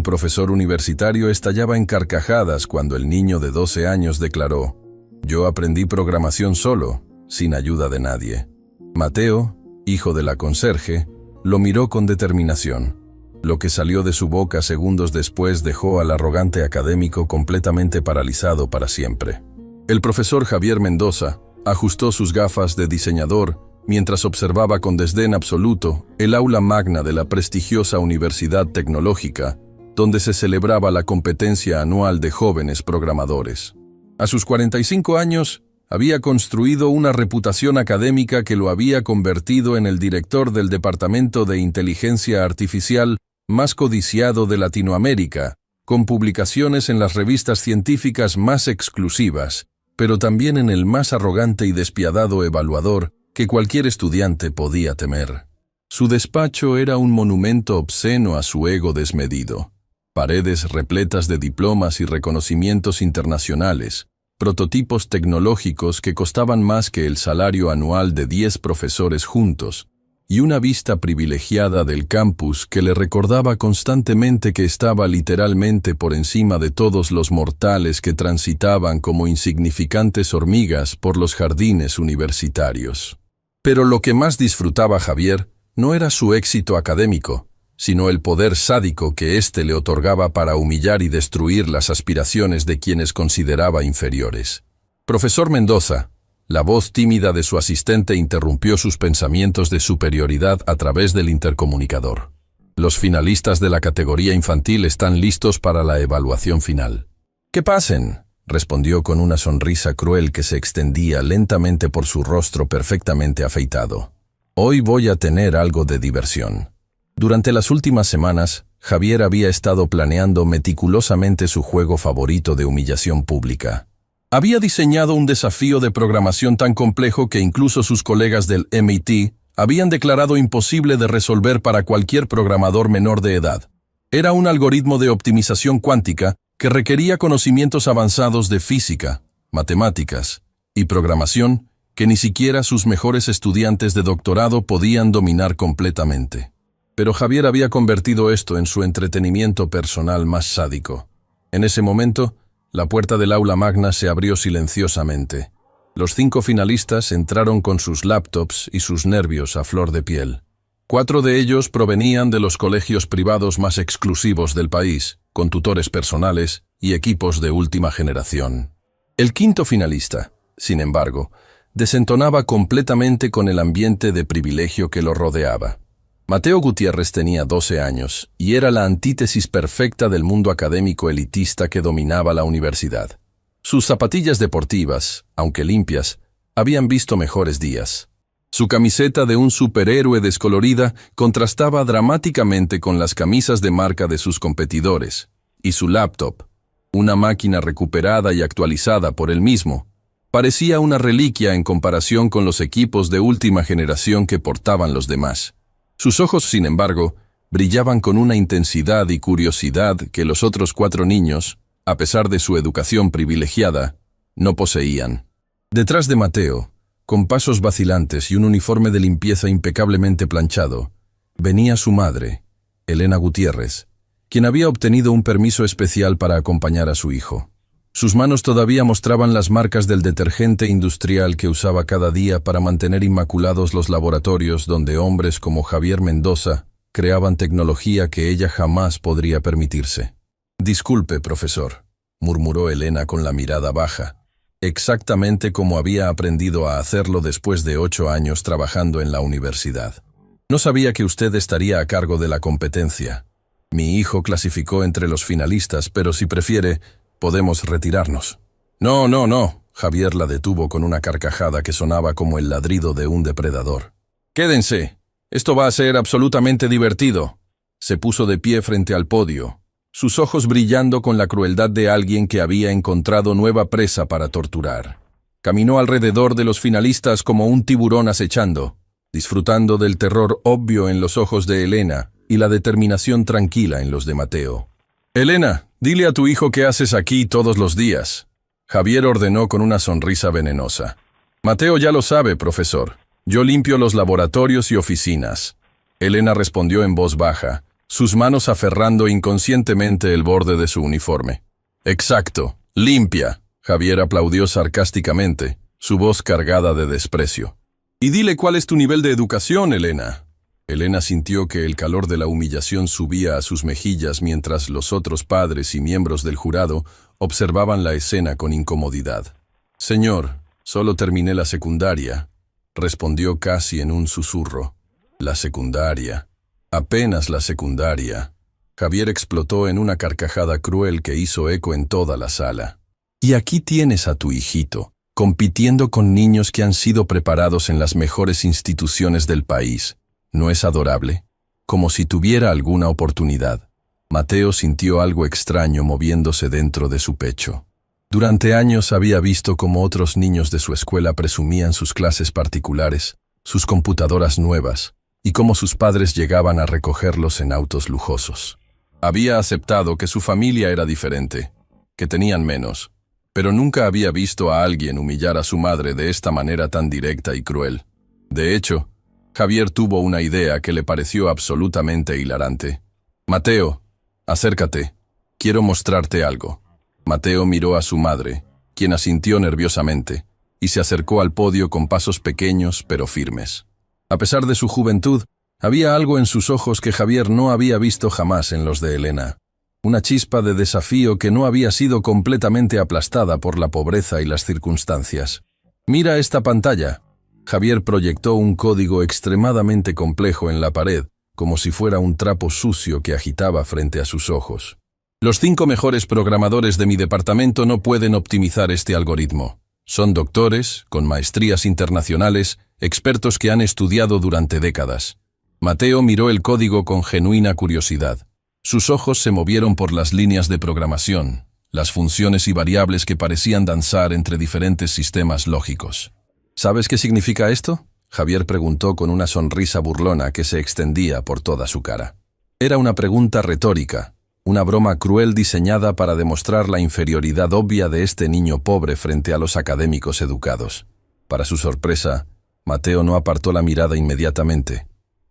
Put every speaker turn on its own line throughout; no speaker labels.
Un profesor universitario estallaba en carcajadas cuando el niño de 12 años declaró: «Yo aprendí programación solo, sin ayuda de nadie». Mateo, hijo de la conserje, lo miró con determinación. Lo que salió de su boca segundos después dejó al arrogante académico completamente paralizado para siempre. El profesor Javier Mendoza ajustó sus gafas de diseñador mientras observaba con desdén absoluto el aula magna de la prestigiosa Universidad Tecnológica, donde se celebraba la competencia anual de jóvenes programadores. A sus 45 años, había construido una reputación académica que lo había convertido en el director del Departamento de Inteligencia Artificial más codiciado de Latinoamérica, con publicaciones en las revistas científicas más exclusivas, pero también en el más arrogante y despiadado evaluador que cualquier estudiante podía temer. Su despacho era un monumento obsceno a su ego desmedido. Paredes repletas de diplomas y reconocimientos internacionales, prototipos tecnológicos que costaban más que el salario anual de 10 profesores juntos, y una vista privilegiada del campus que le recordaba constantemente que estaba literalmente por encima de todos los mortales que transitaban como insignificantes hormigas por los jardines universitarios. Pero lo que más disfrutaba Javier no era su éxito académico, sino el poder sádico que éste le otorgaba para humillar y destruir las aspiraciones de quienes consideraba inferiores. «Profesor Mendoza», la voz tímida de su asistente interrumpió sus pensamientos de superioridad a través del intercomunicador. «Los finalistas de la categoría infantil están listos para la evaluación final». «¡Que pasen!», respondió con una sonrisa cruel que se extendía lentamente por su rostro perfectamente afeitado. «Hoy voy a tener algo de diversión». Durante las últimas semanas, Javier había estado planeando meticulosamente su juego favorito de humillación pública. Había diseñado un desafío de programación tan complejo que incluso sus colegas del MIT habían declarado imposible de resolver para cualquier programador menor de edad. Era un algoritmo de optimización cuántica que requería conocimientos avanzados de física, matemáticas y programación que ni siquiera sus mejores estudiantes de doctorado podían dominar completamente. Pero Javier había convertido esto en su entretenimiento personal más sádico. En ese momento, la puerta del aula magna se abrió silenciosamente. Los 5 finalistas entraron con sus laptops y sus nervios a flor de piel. 4 de ellos provenían de los colegios privados más exclusivos del país, con tutores personales y equipos de última generación. El 5º finalista, sin embargo, desentonaba completamente con el ambiente de privilegio que lo rodeaba. Mateo Gutiérrez tenía 12 años y era la antítesis perfecta del mundo académico elitista que dominaba la universidad. Sus zapatillas deportivas, aunque limpias, habían visto mejores días. Su camiseta de un superhéroe descolorida contrastaba dramáticamente con las camisas de marca de sus competidores, y su laptop, una máquina recuperada y actualizada por él mismo, parecía una reliquia en comparación con los equipos de última generación que portaban los demás. Sus ojos, sin embargo, brillaban con una intensidad y curiosidad que los otros 4 niños, a pesar de su educación privilegiada, no poseían. Detrás de Mateo, con pasos vacilantes y un uniforme de limpieza impecablemente planchado, venía su madre, Elena Gutiérrez, quien había obtenido un permiso especial para acompañar a su hijo. Sus manos todavía mostraban las marcas del detergente industrial que usaba cada día para mantener inmaculados los laboratorios donde hombres como Javier Mendoza creaban tecnología que ella jamás podría permitirse. «Disculpe, profesor», murmuró Elena con la mirada baja, exactamente como había aprendido a hacerlo después de 8 años trabajando en la universidad. «No sabía que usted estaría a cargo de la competencia. Mi hijo clasificó entre los finalistas, pero si prefiere, podemos retirarnos». «No, no, no», Javier la detuvo con una carcajada que sonaba como el ladrido de un depredador. «Quédense, esto va a ser absolutamente divertido». Se puso de pie frente al podio, sus ojos brillando con la crueldad de alguien que había encontrado nueva presa para torturar. Caminó alrededor de los finalistas como un tiburón acechando, disfrutando del terror obvio en los ojos de Elena y la determinación tranquila en los de Mateo. «Elena, dile a tu hijo qué haces aquí todos los días», Javier ordenó con una sonrisa venenosa. «Mateo ya lo sabe, profesor. Yo limpio los laboratorios y oficinas». Elena respondió en voz baja, sus manos aferrando inconscientemente el borde de su uniforme. «Exacto, limpia», Javier aplaudió sarcásticamente, su voz cargada de desprecio. «Y dile cuál es tu nivel de educación, Elena». Elena sintió que el calor de la humillación subía a sus mejillas mientras los otros padres y miembros del jurado observaban la escena con incomodidad. «Señor, solo terminé la secundaria», respondió casi en un susurro. «La secundaria. Apenas la secundaria». Javier explotó en una carcajada cruel que hizo eco en toda la sala. «Y aquí tienes a tu hijito, compitiendo con niños que han sido preparados en las mejores instituciones del país. ¿No es adorable? Como si tuviera alguna oportunidad». Mateo sintió algo extraño moviéndose dentro de su pecho. Durante años había visto cómo otros niños de su escuela presumían sus clases particulares, sus computadoras nuevas, y cómo sus padres llegaban a recogerlos en autos lujosos. Había aceptado que su familia era diferente, que tenían menos, pero nunca había visto a alguien humillar a su madre de esta manera tan directa y cruel. De hecho, Javier tuvo una idea que le pareció absolutamente hilarante. «Mateo, acércate. Quiero mostrarte algo». Mateo miró a su madre, quien asintió nerviosamente, y se acercó al podio con pasos pequeños pero firmes. A pesar de su juventud, había algo en sus ojos que Javier no había visto jamás en los de Elena. Una chispa de desafío que no había sido completamente aplastada por la pobreza y las circunstancias. «Mira esta pantalla». Javier proyectó un código extremadamente complejo en la pared, como si fuera un trapo sucio que agitaba frente a sus ojos. «Los 5 mejores programadores de mi departamento no pueden optimizar este algoritmo. Son doctores, con maestrías internacionales, expertos que han estudiado durante décadas». Mateo miró el código con genuina curiosidad. Sus ojos se movieron por las líneas de programación, las funciones y variables que parecían danzar entre diferentes sistemas lógicos. «¿Sabes qué significa esto?», Javier preguntó con una sonrisa burlona que se extendía por toda su cara. Era una pregunta retórica, una broma cruel diseñada para demostrar la inferioridad obvia de este niño pobre frente a los académicos educados. Para su sorpresa, Mateo no apartó la mirada inmediatamente.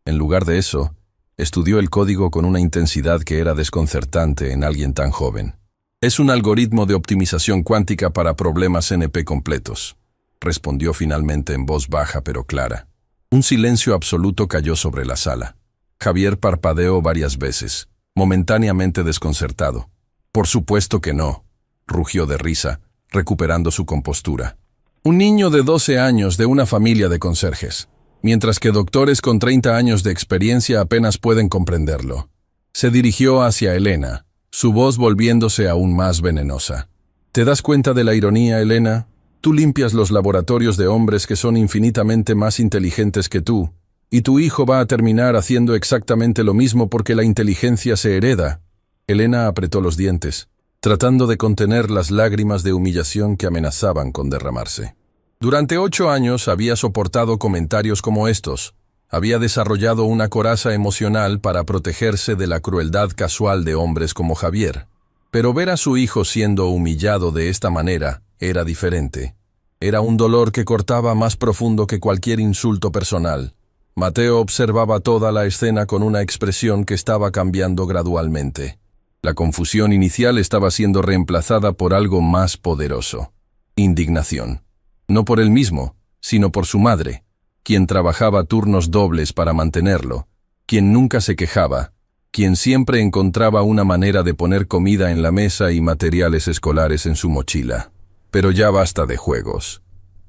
En lugar de eso, estudió el código con una intensidad que era desconcertante en alguien tan joven. «Es un algoritmo de optimización cuántica para problemas NP completos», respondió finalmente en voz baja pero clara. Un silencio absoluto cayó sobre la sala. Javier parpadeó varias veces, momentáneamente desconcertado. «Por supuesto que no», rugió de risa, recuperando su compostura. «Un niño de 12 años de una familia de conserjes, mientras que doctores con 30 años de experiencia apenas pueden comprenderlo». Se dirigió hacia Elena, su voz volviéndose aún más venenosa. «¿Te das cuenta de la ironía, Elena? Tú limpias los laboratorios de hombres que son infinitamente más inteligentes que tú, y tu hijo va a terminar haciendo exactamente lo mismo porque la inteligencia se hereda». Elena apretó los dientes, tratando de contener las lágrimas de humillación que amenazaban con derramarse. Durante 8 años había soportado comentarios como estos. Había desarrollado una coraza emocional para protegerse de la crueldad casual de hombres como Javier. Pero ver a su hijo siendo humillado de esta manera era diferente. Era un dolor que cortaba más profundo que cualquier insulto personal. Mateo observaba toda la escena con una expresión que estaba cambiando gradualmente. La confusión inicial estaba siendo reemplazada por algo más poderoso: indignación. No por él mismo, sino por su madre, quien trabajaba turnos dobles para mantenerlo, quien nunca se quejaba, quien siempre encontraba una manera de poner comida en la mesa y materiales escolares en su mochila. Pero ya basta de juegos.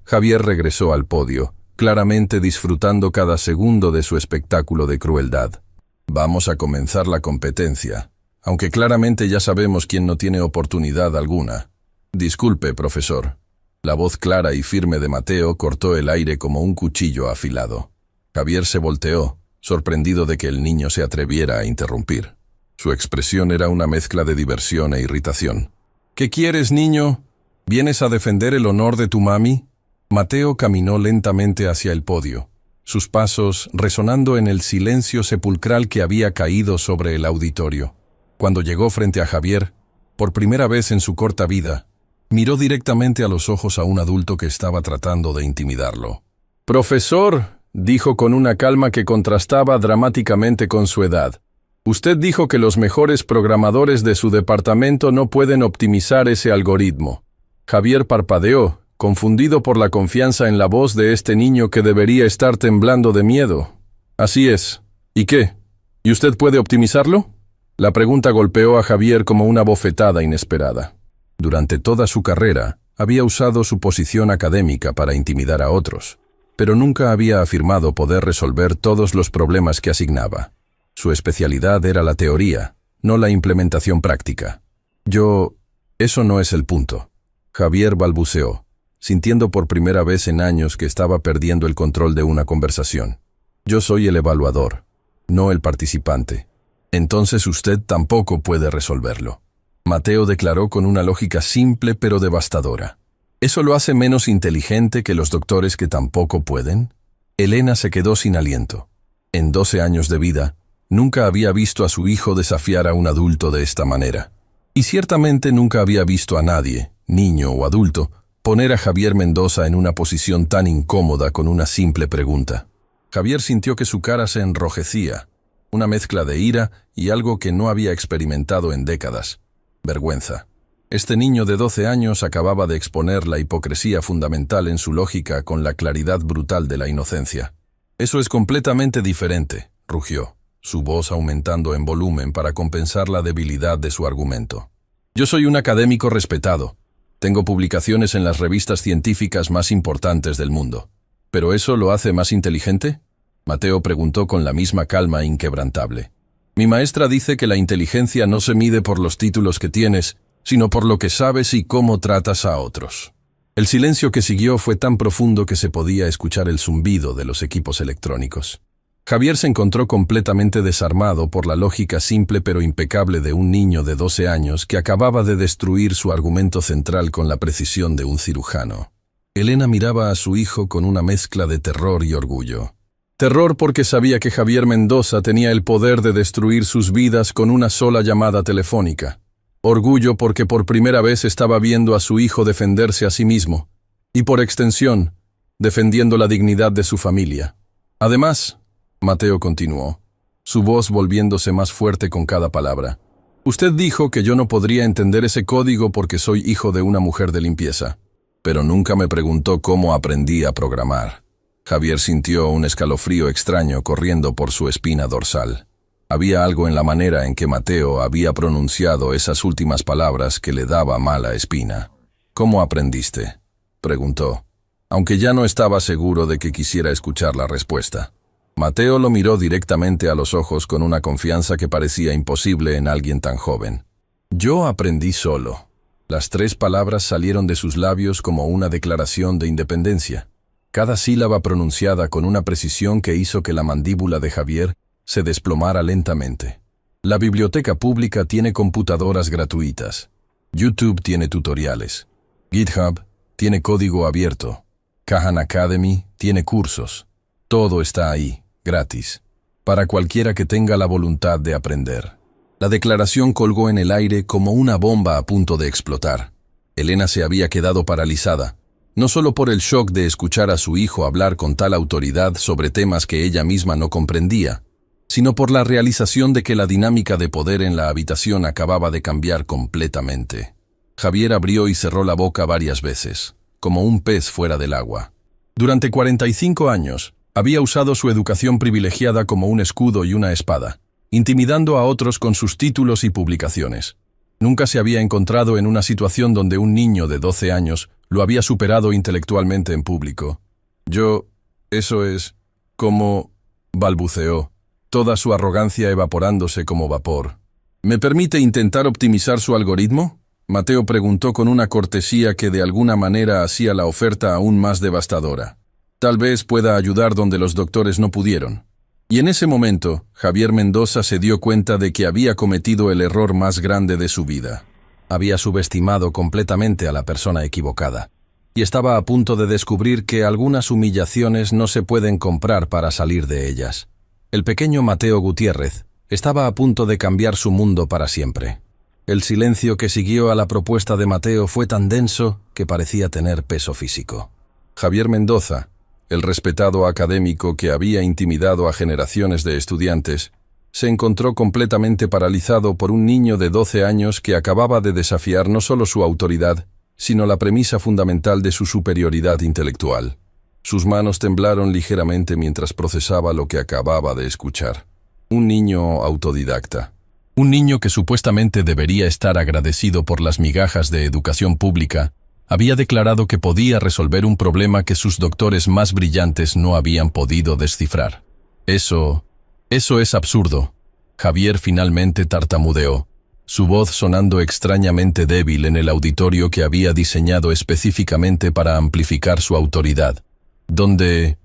Javier regresó al podio, claramente disfrutando cada segundo de su espectáculo de crueldad. «Vamos a comenzar la competencia, aunque claramente ya sabemos quién no tiene oportunidad alguna». «Disculpe, profesor». La voz clara y firme de Mateo cortó el aire como un cuchillo afilado. Javier se volteó, sorprendido de que el niño se atreviera a interrumpir. Su expresión era una mezcla de diversión e irritación. «¿Qué quieres, niño? ¿Vienes a defender el honor de tu mami?». Mateo caminó lentamente hacia el podio, sus pasos resonando en el silencio sepulcral que había caído sobre el auditorio. Cuando llegó frente a Javier, por primera vez en su corta vida, miró directamente a los ojos a un adulto que estaba tratando de intimidarlo. «Profesor», dijo con una calma que contrastaba dramáticamente con su edad, Usted dijo que los mejores programadores de su departamento no pueden optimizar ese algoritmo. Javier parpadeó, confundido por la confianza en la voz de este niño que debería estar temblando de miedo. Así es. ¿Y qué? ¿Y usted puede optimizarlo? La pregunta golpeó a Javier como una bofetada inesperada. Durante toda su carrera, había usado su posición académica para intimidar a otros, pero nunca había afirmado poder resolver todos los problemas que asignaba. Su especialidad era la teoría, no la implementación práctica. Eso no es el punto. Javier balbuceó, sintiendo por primera vez en años que estaba perdiendo el control de una conversación. Yo soy el evaluador, no el participante. Entonces usted tampoco puede resolverlo. Mateo declaró con una lógica simple pero devastadora. ¿Eso lo hace menos inteligente que los doctores que tampoco pueden? Elena se quedó sin aliento. En 12 años de vida, nunca había visto a su hijo desafiar a un adulto de esta manera. Y ciertamente nunca había visto a nadie, niño o adulto, poner a Javier Mendoza en una posición tan incómoda con una simple pregunta. Javier sintió que su cara se enrojecía, una mezcla de ira y algo que no había experimentado en décadas: vergüenza. Este niño de 12 años acababa de exponer la hipocresía fundamental en su lógica con la claridad brutal de la inocencia. Eso es completamente diferente, rugió, su voz aumentando en volumen para compensar la debilidad de su argumento. Yo soy un académico respetado. Tengo publicaciones en las revistas científicas más importantes del mundo. ¿Pero eso lo hace más inteligente? Mateo preguntó con la misma calma inquebrantable. Mi maestra dice que la inteligencia no se mide por los títulos que tienes, sino por lo que sabes y cómo tratas a otros. El silencio que siguió fue tan profundo que se podía escuchar el zumbido de los equipos electrónicos. Javier se encontró completamente desarmado por la lógica simple pero impecable de un niño de 12 años que acababa de destruir su argumento central con la precisión de un cirujano. Elena miraba a su hijo con una mezcla de terror y orgullo. Terror porque sabía que Javier Mendoza tenía el poder de destruir sus vidas con una sola llamada telefónica. Orgullo porque por primera vez estaba viendo a su hijo defenderse a sí mismo, y por extensión, defendiendo la dignidad de su familia. Además, Mateo continuó, su voz volviéndose más fuerte con cada palabra. Usted dijo que yo no podría entender ese código porque soy hijo de una mujer de limpieza, pero nunca me preguntó cómo aprendí a programar. Javier sintió un escalofrío extraño corriendo por su espina dorsal. Había algo en la manera en que Mateo había pronunciado esas últimas palabras que le daba mala espina. ¿Cómo aprendiste?, preguntó, aunque ya no estaba seguro de que quisiera escuchar la respuesta. Mateo lo miró directamente a los ojos con una confianza que parecía imposible en alguien tan joven. Yo aprendí solo. Las 3 palabras salieron de sus labios como una declaración de independencia. Cada sílaba pronunciada con una precisión que hizo que la mandíbula de Javier se desplomara lentamente. La biblioteca pública tiene computadoras gratuitas. YouTube tiene tutoriales. GitHub tiene código abierto. Khan Academy tiene cursos. Todo está ahí, gratis, para cualquiera que tenga la voluntad de aprender. La declaración colgó en el aire como una bomba a punto de explotar. Elena se había quedado paralizada, no solo por el shock de escuchar a su hijo hablar con tal autoridad sobre temas que ella misma no comprendía, sino por la realización de que la dinámica de poder en la habitación acababa de cambiar completamente. Javier abrió y cerró la boca varias veces, como un pez fuera del agua. Durante 45 años, había usado su educación privilegiada como un escudo y una espada, intimidando a otros con sus títulos y publicaciones. Nunca se había encontrado en una situación donde un niño de 12 años lo había superado intelectualmente en público. Eso es, como, balbuceó, toda su arrogancia evaporándose como vapor. ¿Me permite intentar optimizar su algoritmo?, Mateo preguntó con una cortesía que de alguna manera hacía la oferta aún más devastadora. Tal vez pueda ayudar donde los doctores no pudieron. Y en ese momento, Javier Mendoza se dio cuenta de que había cometido el error más grande de su vida. Había subestimado completamente a la persona equivocada, y estaba a punto de descubrir que algunas humillaciones no se pueden comprar para salir de ellas. El pequeño Mateo Gutiérrez estaba a punto de cambiar su mundo para siempre. El silencio que siguió a la propuesta de Mateo fue tan denso que parecía tener peso físico. Javier Mendoza, el respetado académico que había intimidado a generaciones de estudiantes, se encontró completamente paralizado por un niño de 12 años que acababa de desafiar no solo su autoridad, sino la premisa fundamental de su superioridad intelectual. Sus manos temblaron ligeramente mientras procesaba lo que acababa de escuchar. Un niño autodidacta. Un niño que supuestamente debería estar agradecido por las migajas de educación pública, había declarado que podía resolver un problema que sus doctores más brillantes no habían podido descifrar. Eso es absurdo. Javier finalmente tartamudeó, su voz sonando extrañamente débil en el auditorio que había diseñado específicamente para amplificar su autoridad. ¿Dónde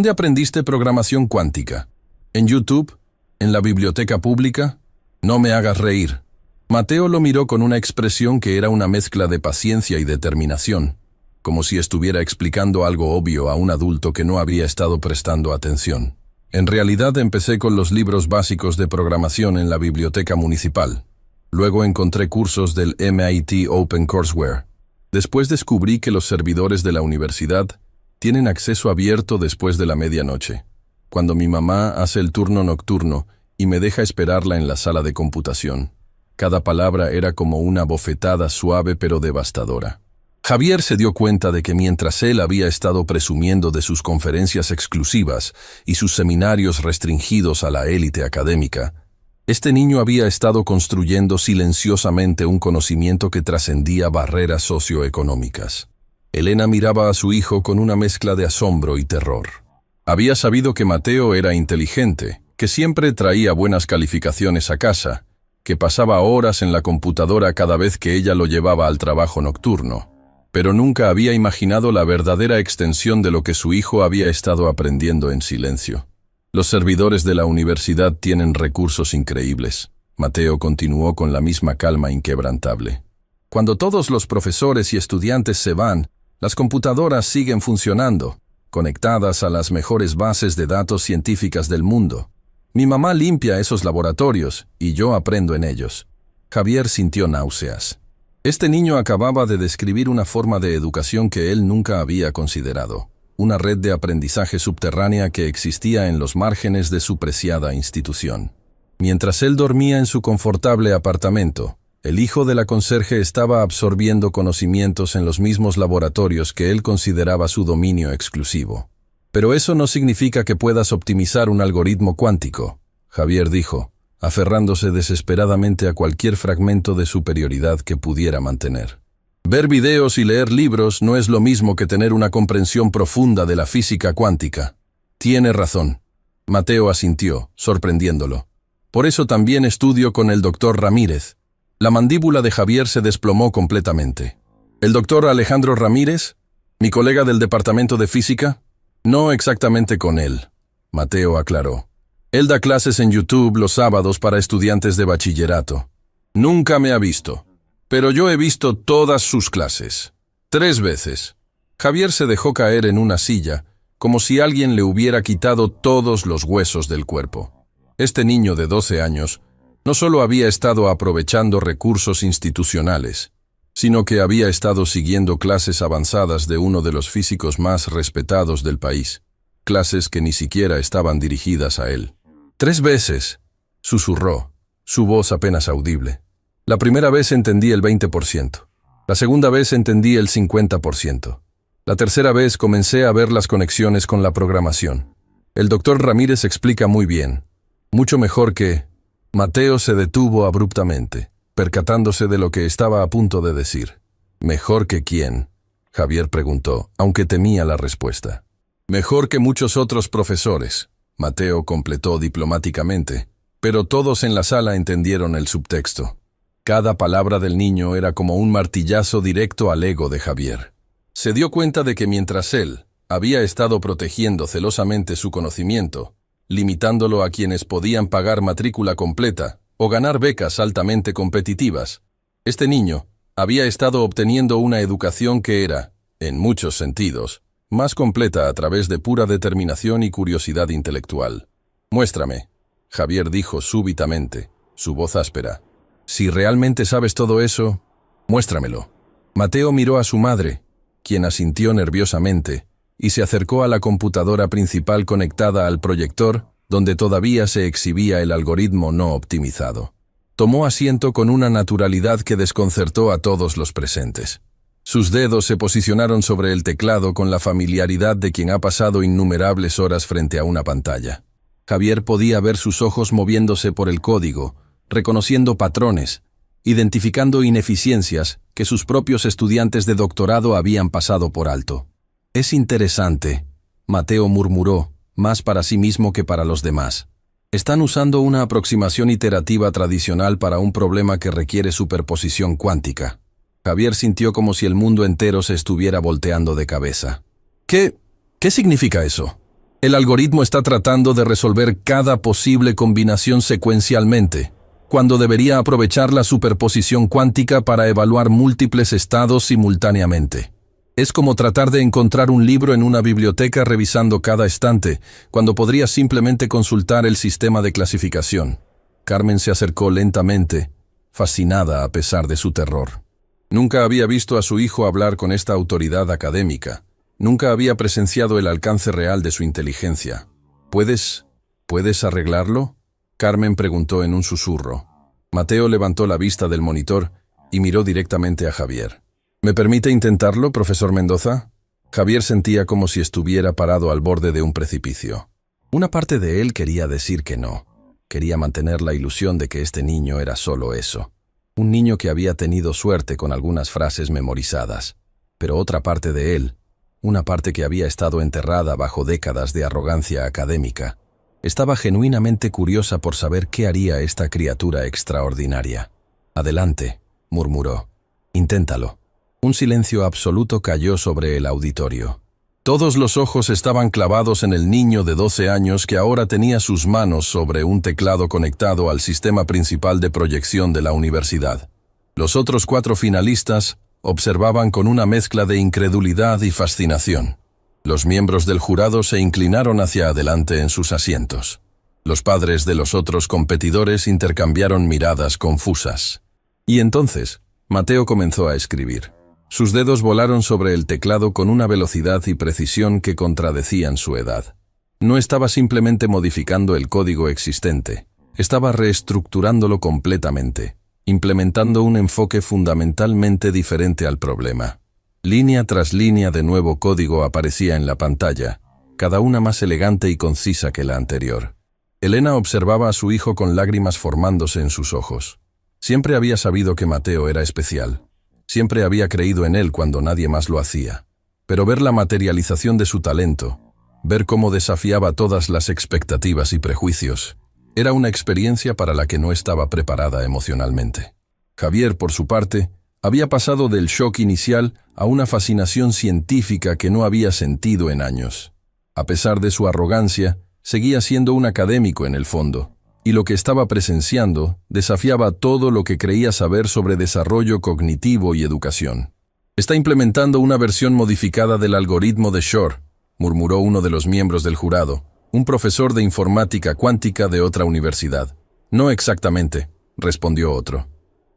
aprendiste programación cuántica? ¿En YouTube? ¿En la biblioteca pública? No me hagas reír. Mateo lo miró con una expresión que era una mezcla de paciencia y determinación, como si estuviera explicando algo obvio a un adulto que no había estado prestando atención. En realidad empecé con los libros básicos de programación en la biblioteca municipal. Luego encontré cursos del MIT OpenCourseWare. Después descubrí que los servidores de la universidad tienen acceso abierto después de la medianoche, cuando mi mamá hace el turno nocturno y me deja esperarla en la sala de computación. Cada palabra era como una bofetada suave pero devastadora. Javier se dio cuenta de que mientras él había estado presumiendo de sus conferencias exclusivas y sus seminarios restringidos a la élite académica, este niño había estado construyendo silenciosamente un conocimiento que trascendía barreras socioeconómicas. Elena miraba a su hijo con una mezcla de asombro y terror. Había sabido que Mateo era inteligente, que siempre traía buenas calificaciones a casa, que pasaba horas en la computadora cada vez que ella lo llevaba al trabajo nocturno, pero nunca había imaginado la verdadera extensión de lo que su hijo había estado aprendiendo en silencio. Los servidores de la universidad tienen recursos increíbles. Mateo continuó con la misma calma inquebrantable. Cuando todos los profesores y estudiantes se van, las computadoras siguen funcionando, conectadas a las mejores bases de datos científicas del mundo. Mi mamá limpia esos laboratorios y yo aprendo en ellos. Javier sintió náuseas. Este niño acababa de describir una forma de educación que él nunca había considerado, una red de aprendizaje subterránea que existía en los márgenes de su preciada institución. Mientras él dormía en su confortable apartamento, el hijo de la conserje estaba absorbiendo conocimientos en los mismos laboratorios que él consideraba su dominio exclusivo. Pero eso no significa que puedas optimizar un algoritmo cuántico, Javier dijo, aferrándose desesperadamente a cualquier fragmento de superioridad que pudiera mantener. Ver videos y leer libros no es lo mismo que tener una comprensión profunda de la física cuántica. Tiene razón. Mateo asintió, sorprendiéndolo. Por eso también estudio con el doctor Ramírez. La mandíbula de Javier se desplomó completamente. ¿El doctor Alejandro Ramírez? ¿Mi colega del departamento de física? No exactamente con él, Mateo aclaró. Él da clases en YouTube los sábados para estudiantes de bachillerato. Nunca me ha visto, pero yo he visto todas sus clases. 3 veces. Javier se dejó caer en una silla, como si alguien le hubiera quitado todos los huesos del cuerpo. Este niño de 12 años no solo había estado aprovechando recursos institucionales, sino que había estado siguiendo clases avanzadas de uno de los físicos más respetados del país, clases que ni siquiera estaban dirigidas a él. 3 veces, susurró, su voz apenas audible. La primera vez entendí el 20%, la segunda vez entendí el 50%. La tercera vez comencé a ver las conexiones con la programación. El doctor Ramírez explica muy bien, mucho mejor que... Mateo se detuvo abruptamente, percatándose de lo que estaba a punto de decir. ¿Mejor que quién?, Javier preguntó, aunque temía la respuesta. Mejor que muchos otros profesores, Mateo completó diplomáticamente, pero todos en la sala entendieron el subtexto. Cada palabra del niño era como un martillazo directo al ego de Javier. Se dio cuenta de que mientras él había estado protegiendo celosamente su conocimiento, limitándolo a quienes podían pagar matrícula completa o ganar becas altamente competitivas, este niño había estado obteniendo una educación que era, en muchos sentidos, más completa a través de pura determinación y curiosidad intelectual. Muéstrame, Javier dijo súbitamente, su voz áspera. Si realmente sabes todo eso, muéstramelo. Mateo miró a su madre, quien asintió nerviosamente, y se acercó a la computadora principal conectada al proyector, donde todavía se exhibía el algoritmo no optimizado. Tomó asiento con una naturalidad que desconcertó a todos los presentes. Sus dedos se posicionaron sobre el teclado con la familiaridad de quien ha pasado innumerables horas frente a una pantalla. Javier podía ver sus ojos moviéndose por el código, reconociendo patrones, identificando ineficiencias que sus propios estudiantes de doctorado habían pasado por alto. «Es interesante», Mateo murmuró, más para sí mismo que para los demás. «Están usando una aproximación iterativa tradicional para un problema que requiere superposición cuántica». Javier sintió como si el mundo entero se estuviera volteando de cabeza. ¿Qué significa eso? El algoritmo está tratando de resolver cada posible combinación secuencialmente, cuando debería aprovechar la superposición cuántica para evaluar múltiples estados simultáneamente. Es como tratar de encontrar un libro en una biblioteca revisando cada estante, cuando podría simplemente consultar el sistema de clasificación. Carmen se acercó lentamente, fascinada a pesar de su terror. Nunca había visto a su hijo hablar con esta autoridad académica. Nunca había presenciado el alcance real de su inteligencia. ¿Puedes arreglarlo?», Carmen preguntó en un susurro. Mateo levantó la vista del monitor y miró directamente a Javier. «¿Me permite intentarlo, profesor Mendoza?». Javier sentía como si estuviera parado al borde de un precipicio. Una parte de él quería decir que no. Quería mantener la ilusión de que este niño era solo eso. Un niño que había tenido suerte con algunas frases memorizadas. Pero otra parte de él, una parte que había estado enterrada bajo décadas de arrogancia académica, estaba genuinamente curiosa por saber qué haría esta criatura extraordinaria. «Adelante», murmuró. «Inténtalo». Un silencio absoluto cayó sobre el auditorio. Todos los ojos estaban clavados en el niño de 12 años que ahora tenía sus manos sobre un teclado conectado al sistema principal de proyección de la universidad. Los otros 4 finalistas observaban con una mezcla de incredulidad y fascinación. Los miembros del jurado se inclinaron hacia adelante en sus asientos. Los padres de los otros competidores intercambiaron miradas confusas. Y entonces, Mateo comenzó a escribir. Sus dedos volaron sobre el teclado con una velocidad y precisión que contradecían su edad. No estaba simplemente modificando el código existente, estaba reestructurándolo completamente, implementando un enfoque fundamentalmente diferente al problema. Línea tras línea de nuevo código aparecía en la pantalla, cada una más elegante y concisa que la anterior. Elena observaba a su hijo con lágrimas formándose en sus ojos. Siempre había sabido que Mateo era especial. Siempre había creído en él cuando nadie más lo hacía. Pero ver la materialización de su talento, ver cómo desafiaba todas las expectativas y prejuicios, era una experiencia para la que no estaba preparada emocionalmente. Javier, por su parte, había pasado del shock inicial a una fascinación científica que no había sentido en años. A pesar de su arrogancia, seguía siendo un académico en el fondo, y lo que estaba presenciando desafiaba todo lo que creía saber sobre desarrollo cognitivo y educación. «Está implementando una versión modificada del algoritmo de Shor», murmuró uno de los miembros del jurado, un profesor de informática cuántica de otra universidad. «No exactamente», respondió otro.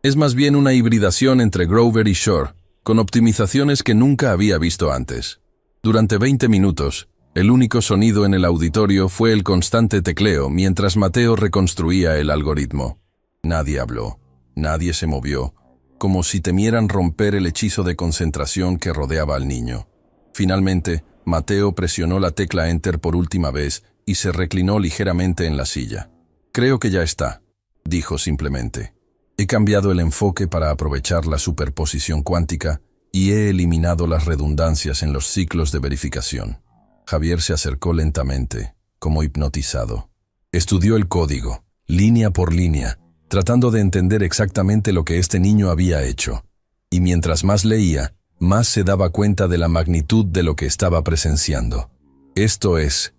«Es más bien una hibridación entre Grover y Shor, con optimizaciones que nunca había visto antes». Durante 20 minutos, el único sonido en el auditorio fue el constante tecleo mientras Mateo reconstruía el algoritmo. Nadie habló, nadie se movió, como si temieran romper el hechizo de concentración que rodeaba al niño. Finalmente, Mateo presionó la tecla Enter por última vez y se reclinó ligeramente en la silla. «Creo que ya está», dijo simplemente. «He cambiado el enfoque para aprovechar la superposición cuántica y he eliminado las redundancias en los ciclos de verificación». Javier se acercó lentamente, como hipnotizado. Estudió el código, línea por línea, tratando de entender exactamente lo que este niño había hecho. Y mientras más leía, más se daba cuenta de la magnitud de lo que estaba presenciando. Esto es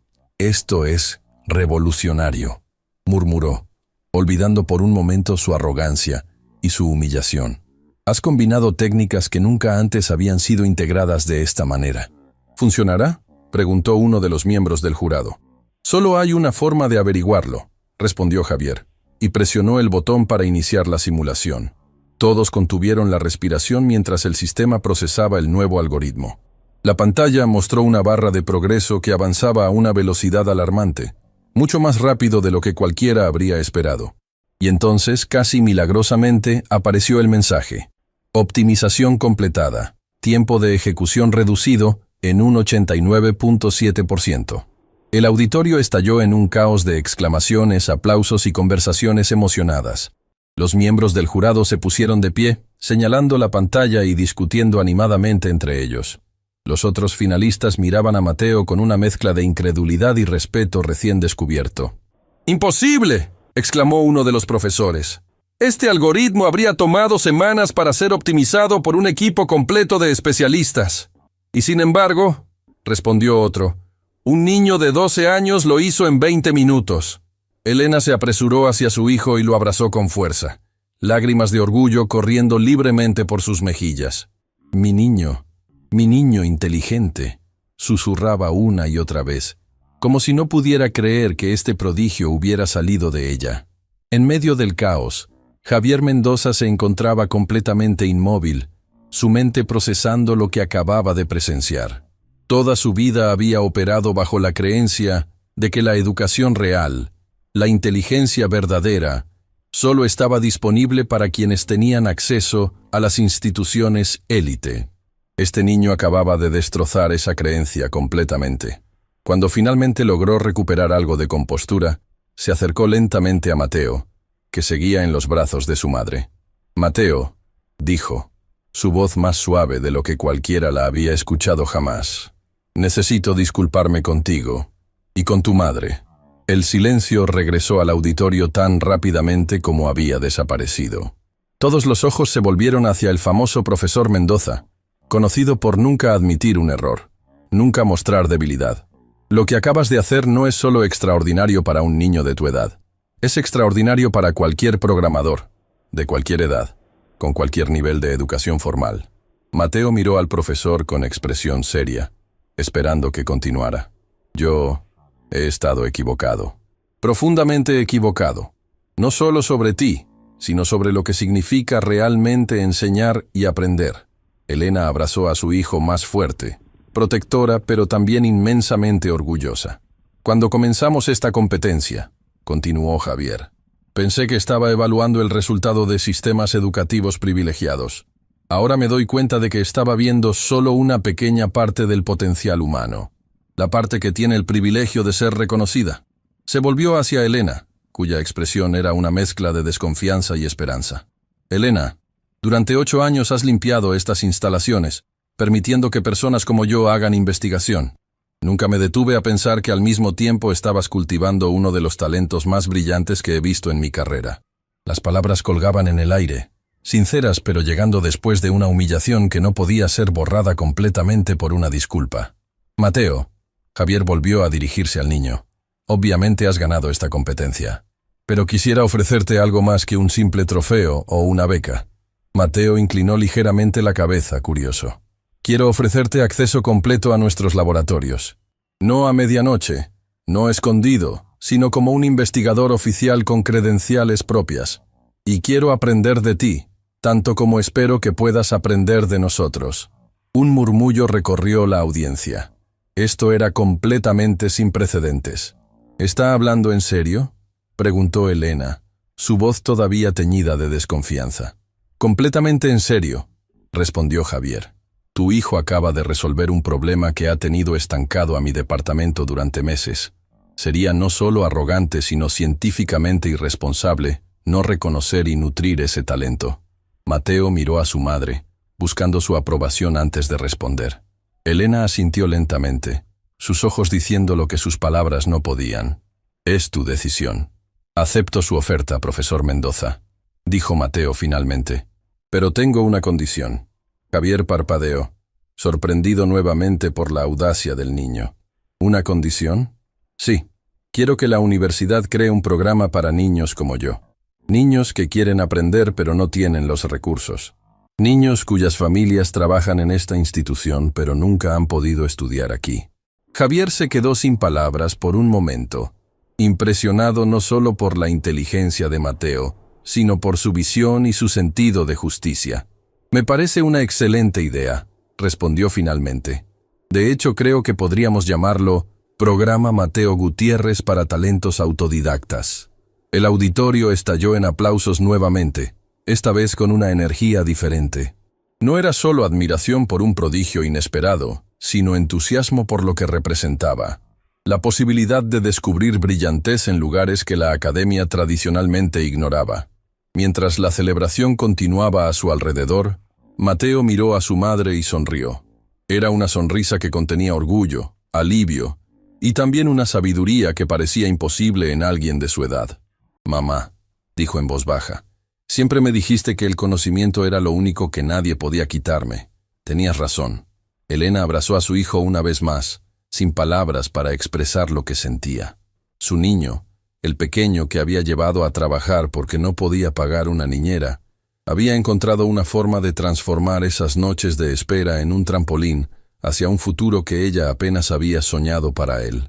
revolucionario», murmuró, olvidando por un momento su arrogancia y su humillación. «Has combinado técnicas que nunca antes habían sido integradas de esta manera. ¿Funcionará?», preguntó uno de los miembros del jurado. «Solo hay una forma de averiguarlo», respondió Javier, y presionó el botón para iniciar la simulación. Todos contuvieron la respiración mientras el sistema procesaba el nuevo algoritmo. La pantalla mostró una barra de progreso que avanzaba a una velocidad alarmante, mucho más rápido de lo que cualquiera habría esperado. Y entonces, casi milagrosamente, apareció el mensaje. Optimización completada. Tiempo de ejecución reducido en un 89.7%. El auditorio estalló en un caos de exclamaciones, aplausos y conversaciones emocionadas. Los miembros del jurado se pusieron de pie, señalando la pantalla y discutiendo animadamente entre ellos. Los otros finalistas miraban a Mateo con una mezcla de incredulidad y respeto recién descubierto. ¡Imposible!, exclamó uno de los profesores. Este algoritmo habría tomado semanas para ser optimizado por un equipo completo de especialistas. Y sin embargo, respondió otro, un niño de 12 años lo hizo en 20 minutos. Elena se apresuró hacia su hijo y lo abrazó con fuerza, lágrimas de orgullo corriendo libremente por sus mejillas. Mi niño inteligente, susurraba una y otra vez, como si no pudiera creer que este prodigio hubiera salido de ella. En medio del caos, Javier Mendoza se encontraba completamente inmóvil, su mente procesando lo que acababa de presenciar. Toda su vida había operado bajo la creencia de que la educación real, la inteligencia verdadera, solo estaba disponible para quienes tenían acceso a las instituciones élite. Este niño acababa de destrozar esa creencia completamente. Cuando finalmente logró recuperar algo de compostura, se acercó lentamente a Mateo, que seguía en los brazos de su madre. Mateo, dijo, su voz más suave de lo que cualquiera la había escuchado jamás. Necesito disculparme contigo y con tu madre. El silencio regresó al auditorio tan rápidamente como había desaparecido. Todos los ojos se volvieron hacia el famoso profesor Mendoza, conocido por nunca admitir un error, nunca mostrar debilidad. Lo que acabas de hacer no es solo extraordinario para un niño de tu edad. Es extraordinario para cualquier programador, de cualquier edad, con cualquier nivel de educación formal. Mateo miró al profesor con expresión seria, esperando que continuara. Yo he estado equivocado, profundamente equivocado, no solo sobre ti, sino sobre lo que significa realmente enseñar y aprender. Elena abrazó a su hijo más fuerte, protectora pero también inmensamente orgullosa. Cuando comenzamos esta competencia, continuó Javier, pensé que estaba evaluando el resultado de sistemas educativos privilegiados. Ahora me doy cuenta de que estaba viendo solo una pequeña parte del potencial humano, la parte que tiene el privilegio de ser reconocida. Se volvió hacia Elena, cuya expresión era una mezcla de desconfianza y esperanza. Elena, durante 8 años has limpiado estas instalaciones, permitiendo que personas como yo hagan investigación. Nunca me detuve a pensar que al mismo tiempo estabas cultivando uno de los talentos más brillantes que he visto en mi carrera. Las palabras colgaban en el aire, sinceras pero llegando después de una humillación que no podía ser borrada completamente por una disculpa. Mateo, Javier volvió a dirigirse al niño. Obviamente has ganado esta competencia, pero quisiera ofrecerte algo más que un simple trofeo o una beca. Mateo inclinó ligeramente la cabeza, curioso. Quiero ofrecerte acceso completo a nuestros laboratorios. No a medianoche, no escondido, sino como un investigador oficial con credenciales propias. Y quiero aprender de ti, tanto como espero que puedas aprender de nosotros. Un murmullo recorrió la audiencia. Esto era completamente sin precedentes. ¿Está hablando en serio?, preguntó Elena, su voz todavía teñida de desconfianza. Completamente en serio, respondió Javier. Tu hijo acaba de resolver un problema que ha tenido estancado a mi departamento durante meses. Sería no solo arrogante, sino científicamente irresponsable no reconocer y nutrir ese talento. Mateo miró a su madre, buscando su aprobación antes de responder. Elena asintió lentamente, sus ojos diciendo lo que sus palabras no podían. Es tu decisión. Acepto su oferta, profesor Mendoza, dijo Mateo finalmente. Pero tengo una condición. Javier parpadeó, sorprendido nuevamente por la audacia del niño. ¿Una condición? Sí. Quiero que la universidad cree un programa para niños como yo. Niños que quieren aprender pero no tienen los recursos. Niños cuyas familias trabajan en esta institución pero nunca han podido estudiar aquí. Javier se quedó sin palabras por un momento, impresionado no solo por la inteligencia de Mateo, sino por su visión y su sentido de justicia. Me parece una excelente idea, respondió finalmente. De hecho, creo que podríamos llamarlo Programa Mateo Gutiérrez para talentos autodidactas. El auditorio estalló en aplausos nuevamente, esta vez con una energía diferente. No era solo admiración por un prodigio inesperado, sino entusiasmo por lo que representaba. La posibilidad de descubrir brillantez en lugares que la academia tradicionalmente ignoraba. Mientras la celebración continuaba a su alrededor, Mateo miró a su madre y sonrió. Era una sonrisa que contenía orgullo, alivio, y también una sabiduría que parecía imposible en alguien de su edad. «Mamá», dijo en voz baja, «siempre me dijiste que el conocimiento era lo único que nadie podía quitarme. Tenías razón». Elena abrazó a su hijo una vez más, sin palabras para expresar lo que sentía. Su niño, el pequeño que había llevado a trabajar porque no podía pagar una niñera, había encontrado una forma de transformar esas noches de espera en un trampolín hacia un futuro que ella apenas había soñado para él.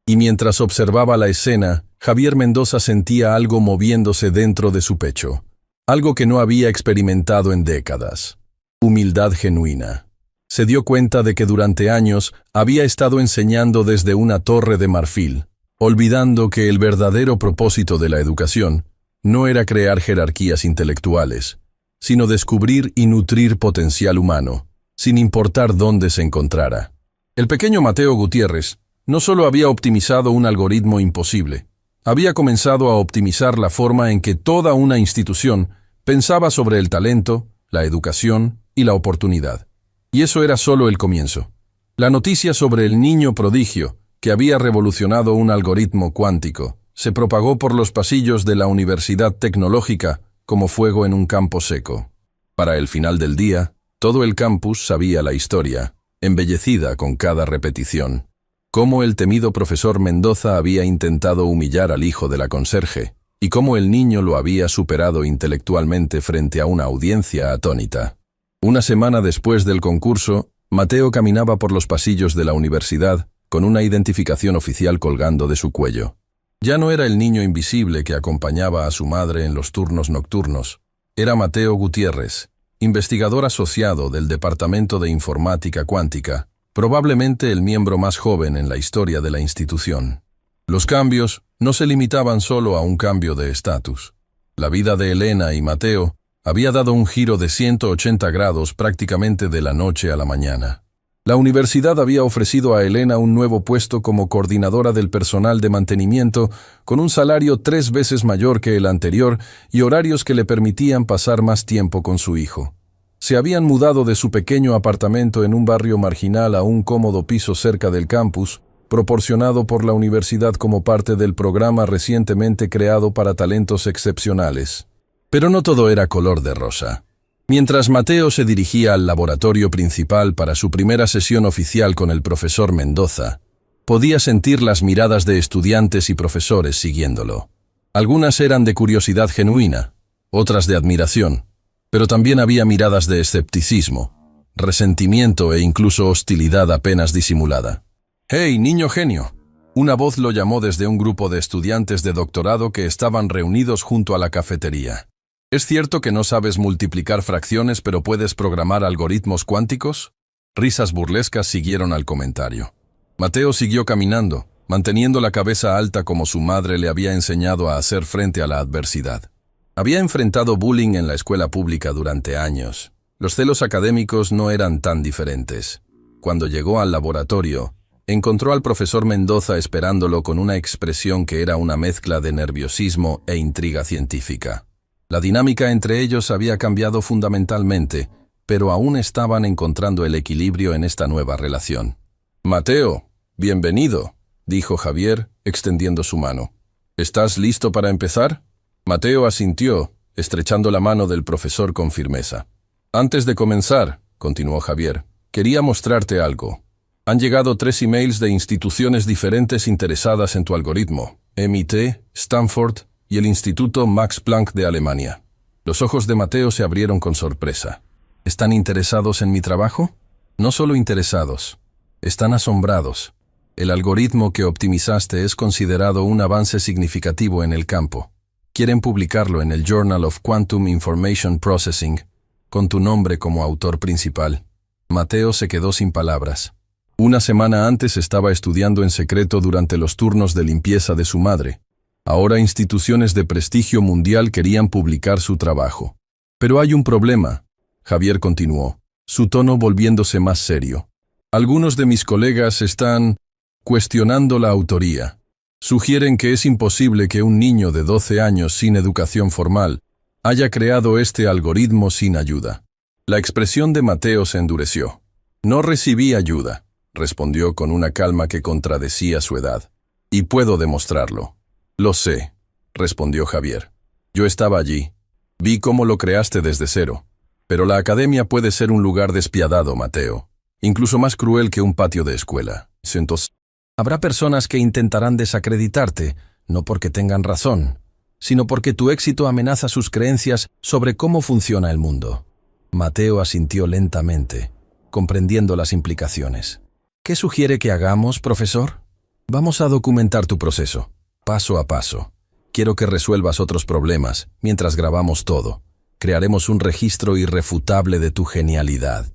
Y mientras observaba la escena, Javier Mendoza sentía algo moviéndose dentro de su pecho, algo que no había experimentado en décadas. Humildad genuina. Se dio cuenta de que durante años había estado enseñando desde una torre de marfil, olvidando que el verdadero propósito de la educación no era crear jerarquías intelectuales, sino descubrir y nutrir potencial humano, sin importar dónde se encontrara. El pequeño Mateo Gutiérrez no solo había optimizado un algoritmo imposible, había comenzado a optimizar la forma en que toda una institución pensaba sobre el talento, la educación y la oportunidad. Y eso era solo el comienzo. La noticia sobre el niño prodigio, que había revolucionado un algoritmo cuántico, se propagó por los pasillos de la Universidad Tecnológica como fuego en un campo seco. Para el final del día, todo el campus sabía la historia, embellecida con cada repetición. Cómo el temido profesor Mendoza había intentado humillar al hijo de la conserje, y cómo el niño lo había superado intelectualmente frente a una audiencia atónita. Una semana después del concurso, Mateo caminaba por los pasillos de la universidad con una identificación oficial colgando de su cuello. Ya no era el niño invisible que acompañaba a su madre en los turnos nocturnos. Era Mateo Gutiérrez, investigador asociado del Departamento de Informática Cuántica, probablemente el miembro más joven en la historia de la institución. Los cambios no se limitaban solo a un cambio de estatus. La vida de Elena y Mateo había dado un giro de 180 grados prácticamente de la noche a la mañana. La universidad había ofrecido a Elena un nuevo puesto como coordinadora del personal de mantenimiento con un salario 3 veces mayor que el anterior y horarios que le permitían pasar más tiempo con su hijo. Se habían mudado de su pequeño apartamento en un barrio marginal a un cómodo piso cerca del campus, proporcionado por la universidad como parte del programa recientemente creado para talentos excepcionales. Pero no todo era color de rosa. Mientras Mateo se dirigía al laboratorio principal para su primera sesión oficial con el profesor Mendoza, podía sentir las miradas de estudiantes y profesores siguiéndolo. Algunas eran de curiosidad genuina, otras de admiración, pero también había miradas de escepticismo, resentimiento e incluso hostilidad apenas disimulada. «¡Hey, niño genio!», una voz lo llamó desde un grupo de estudiantes de doctorado que estaban reunidos junto a la cafetería. ¿Es cierto que no sabes multiplicar fracciones pero puedes programar algoritmos cuánticos? Risas burlescas siguieron al comentario. Mateo siguió caminando, manteniendo la cabeza alta como su madre le había enseñado a hacer frente a la adversidad. Había enfrentado bullying en la escuela pública durante años. Los celos académicos no eran tan diferentes. Cuando llegó al laboratorio, encontró al profesor Mendoza esperándolo con una expresión que era una mezcla de nerviosismo e intriga científica. La dinámica entre ellos había cambiado fundamentalmente, pero aún estaban encontrando el equilibrio en esta nueva relación. «Mateo, bienvenido», dijo Javier, extendiendo su mano. «¿Estás listo para empezar?» Mateo asintió, estrechando la mano del profesor con firmeza. «Antes de comenzar», continuó Javier, «quería mostrarte algo. Han llegado 3 emails de instituciones diferentes interesadas en tu algoritmo: MIT, Stanford y el Instituto Max Planck de Alemania». Los ojos de Mateo se abrieron con sorpresa. ¿Están interesados en mi trabajo? No solo interesados, están asombrados. El algoritmo que optimizaste es considerado un avance significativo en el campo. Quieren publicarlo en el Journal of Quantum Information Processing, con tu nombre como autor principal. Mateo se quedó sin palabras. Una semana antes estaba estudiando en secreto durante los turnos de limpieza de su madre. Ahora instituciones de prestigio mundial querían publicar su trabajo. Pero hay un problema, Javier continuó, su tono volviéndose más serio. Algunos de mis colegas están cuestionando la autoría. Sugieren que es imposible que un niño de 12 años sin educación formal haya creado este algoritmo sin ayuda. La expresión de Mateo se endureció. No recibí ayuda, respondió con una calma que contradecía su edad. Y puedo demostrarlo. Lo sé, respondió Javier. Yo estaba allí. Vi cómo lo creaste desde cero. Pero la academia puede ser un lugar despiadado, Mateo. Incluso más cruel que un patio de escuela. Entonces, habrá personas que intentarán desacreditarte, no porque tengan razón, sino porque tu éxito amenaza sus creencias sobre cómo funciona el mundo. Mateo asintió lentamente, comprendiendo las implicaciones. ¿Qué sugiere que hagamos, profesor? Vamos a documentar tu proceso, paso a paso. Quiero que resuelvas otros problemas mientras grabamos todo. Crearemos un registro irrefutable de tu genialidad.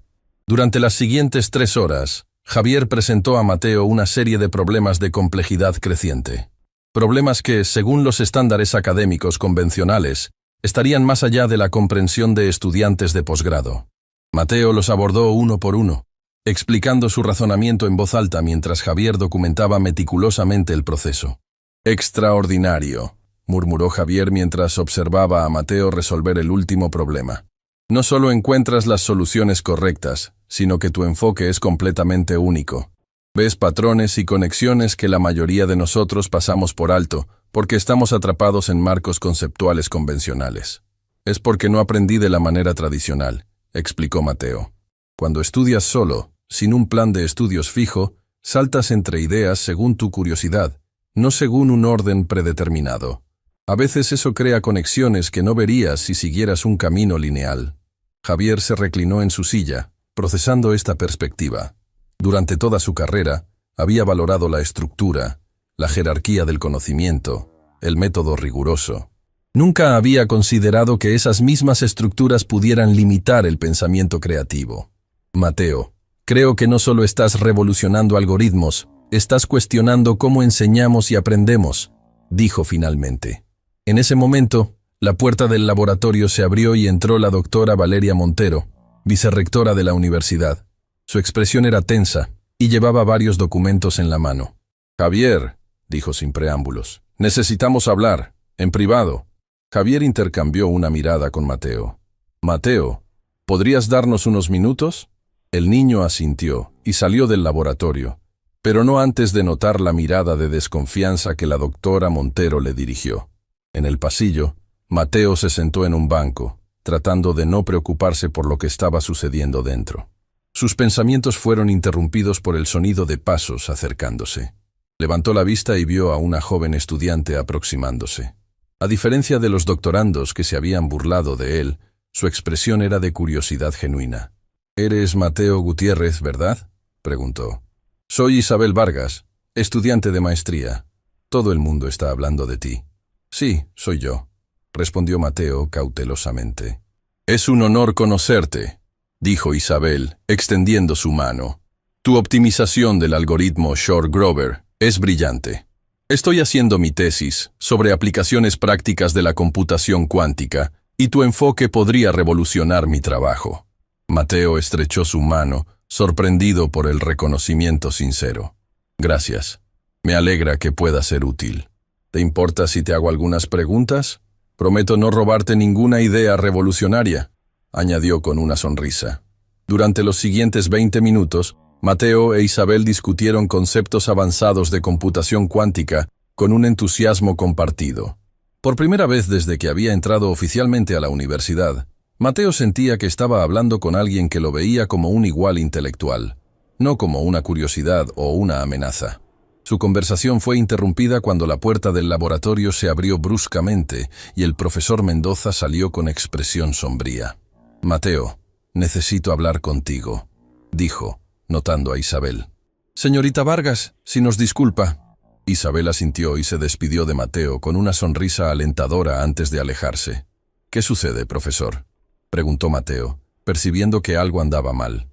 Durante las siguientes 3 horas, Javier presentó a Mateo una serie de problemas de complejidad creciente. Problemas que, según los estándares académicos convencionales, estarían más allá de la comprensión de estudiantes de posgrado. Mateo los abordó uno por uno, explicando su razonamiento en voz alta mientras Javier documentaba meticulosamente el proceso. «Extraordinario», murmuró Javier mientras observaba a Mateo resolver el último problema. «No solo encuentras las soluciones correctas, sino que tu enfoque es completamente único. Ves patrones y conexiones que la mayoría de nosotros pasamos por alto, porque estamos atrapados en marcos conceptuales convencionales. Es porque no aprendí de la manera tradicional», explicó Mateo. «Cuando estudias solo, sin un plan de estudios fijo, saltas entre ideas según tu curiosidad, no según un orden predeterminado. A veces eso crea conexiones que no verías si siguieras un camino lineal». Javier se reclinó en su silla, procesando esta perspectiva. Durante toda su carrera, había valorado la estructura, la jerarquía del conocimiento, el método riguroso. Nunca había considerado que esas mismas estructuras pudieran limitar el pensamiento creativo. «Mateo, creo que no solo estás revolucionando algoritmos, estás cuestionando cómo enseñamos y aprendemos», dijo finalmente. En ese momento, la puerta del laboratorio se abrió y entró la doctora Valeria Montero, vicerrectora de la universidad. Su expresión era tensa y llevaba varios documentos en la mano. «Javier», dijo sin preámbulos, «necesitamos hablar, en privado». Javier intercambió una mirada con Mateo. «Mateo, ¿podrías darnos unos minutos?». El niño asintió y salió del laboratorio, pero no antes de notar la mirada de desconfianza que la doctora Montero le dirigió. En el pasillo, Mateo se sentó en un banco, tratando de no preocuparse por lo que estaba sucediendo dentro. Sus pensamientos fueron interrumpidos por el sonido de pasos acercándose. Levantó la vista y vio a una joven estudiante aproximándose. A diferencia de los doctorandos que se habían burlado de él, su expresión era de curiosidad genuina. «¿Eres Mateo Gutiérrez, verdad?», preguntó. «Soy Isabel Vargas, estudiante de maestría. Todo el mundo está hablando de ti». «Sí, soy yo», respondió Mateo cautelosamente. «Es un honor conocerte», dijo Isabel, extendiendo su mano. «Tu optimización del algoritmo Shor-Grover es brillante. Estoy haciendo mi tesis sobre aplicaciones prácticas de la computación cuántica y tu enfoque podría revolucionar mi trabajo». Mateo estrechó su mano, sorprendido por el reconocimiento sincero. «Gracias. Me alegra que pueda ser útil. ¿Te importa si te hago algunas preguntas? Prometo no robarte ninguna idea revolucionaria», añadió con una sonrisa. Durante los siguientes 20 minutos, Mateo e Isabel discutieron conceptos avanzados de computación cuántica con un entusiasmo compartido. Por primera vez desde que había entrado oficialmente a la universidad, Mateo sentía que estaba hablando con alguien que lo veía como un igual intelectual, no como una curiosidad o una amenaza. Su conversación fue interrumpida cuando la puerta del laboratorio se abrió bruscamente y el profesor Mendoza salió con expresión sombría. «Mateo, necesito hablar contigo», dijo, notando a Isabel. «Señorita Vargas, si nos disculpa». Isabel asintió y se despidió de Mateo con una sonrisa alentadora antes de alejarse. «¿Qué sucede, profesor?», preguntó Mateo, percibiendo que algo andaba mal.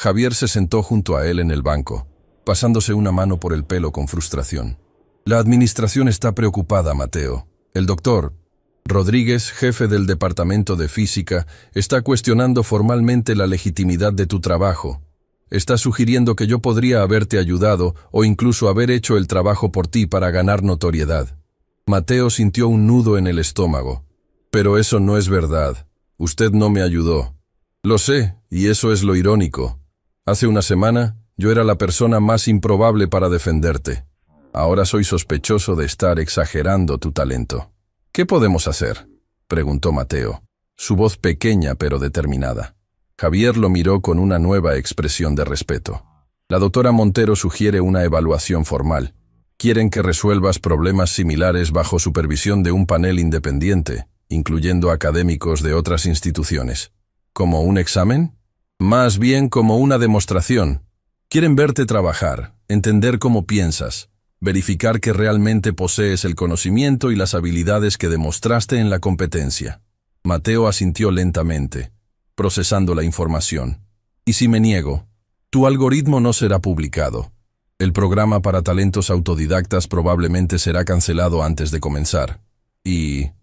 Javier se sentó junto a él en el banco, pasándose una mano por el pelo con frustración. La administración está preocupada, Mateo. El doctor Rodríguez, jefe del departamento de física, está cuestionando formalmente la legitimidad de tu trabajo. Está sugiriendo que yo podría haberte ayudado o incluso haber hecho el trabajo por ti para ganar notoriedad. Mateo sintió un nudo en el estómago. Pero eso no es verdad. Usted no me ayudó. Lo sé, y eso es lo irónico. Hace una semana, yo era la persona más improbable para defenderte. Ahora soy sospechoso de estar exagerando tu talento. ¿Qué podemos hacer?, preguntó Mateo, su voz pequeña pero determinada. Javier lo miró con una nueva expresión de respeto. La doctora Montero sugiere una evaluación formal. Quieren que resuelvas problemas similares bajo supervisión de un panel independiente, incluyendo académicos de otras instituciones. ¿Como un examen? Más bien como una demostración. Quieren verte trabajar, entender cómo piensas, verificar que realmente posees el conocimiento y las habilidades que demostraste en la competencia. Mateo asintió lentamente, procesando la información. ¿Y si me niego? Tu algoritmo no será publicado. El programa para talentos autodidactas probablemente será cancelado antes de comenzar. ¿Y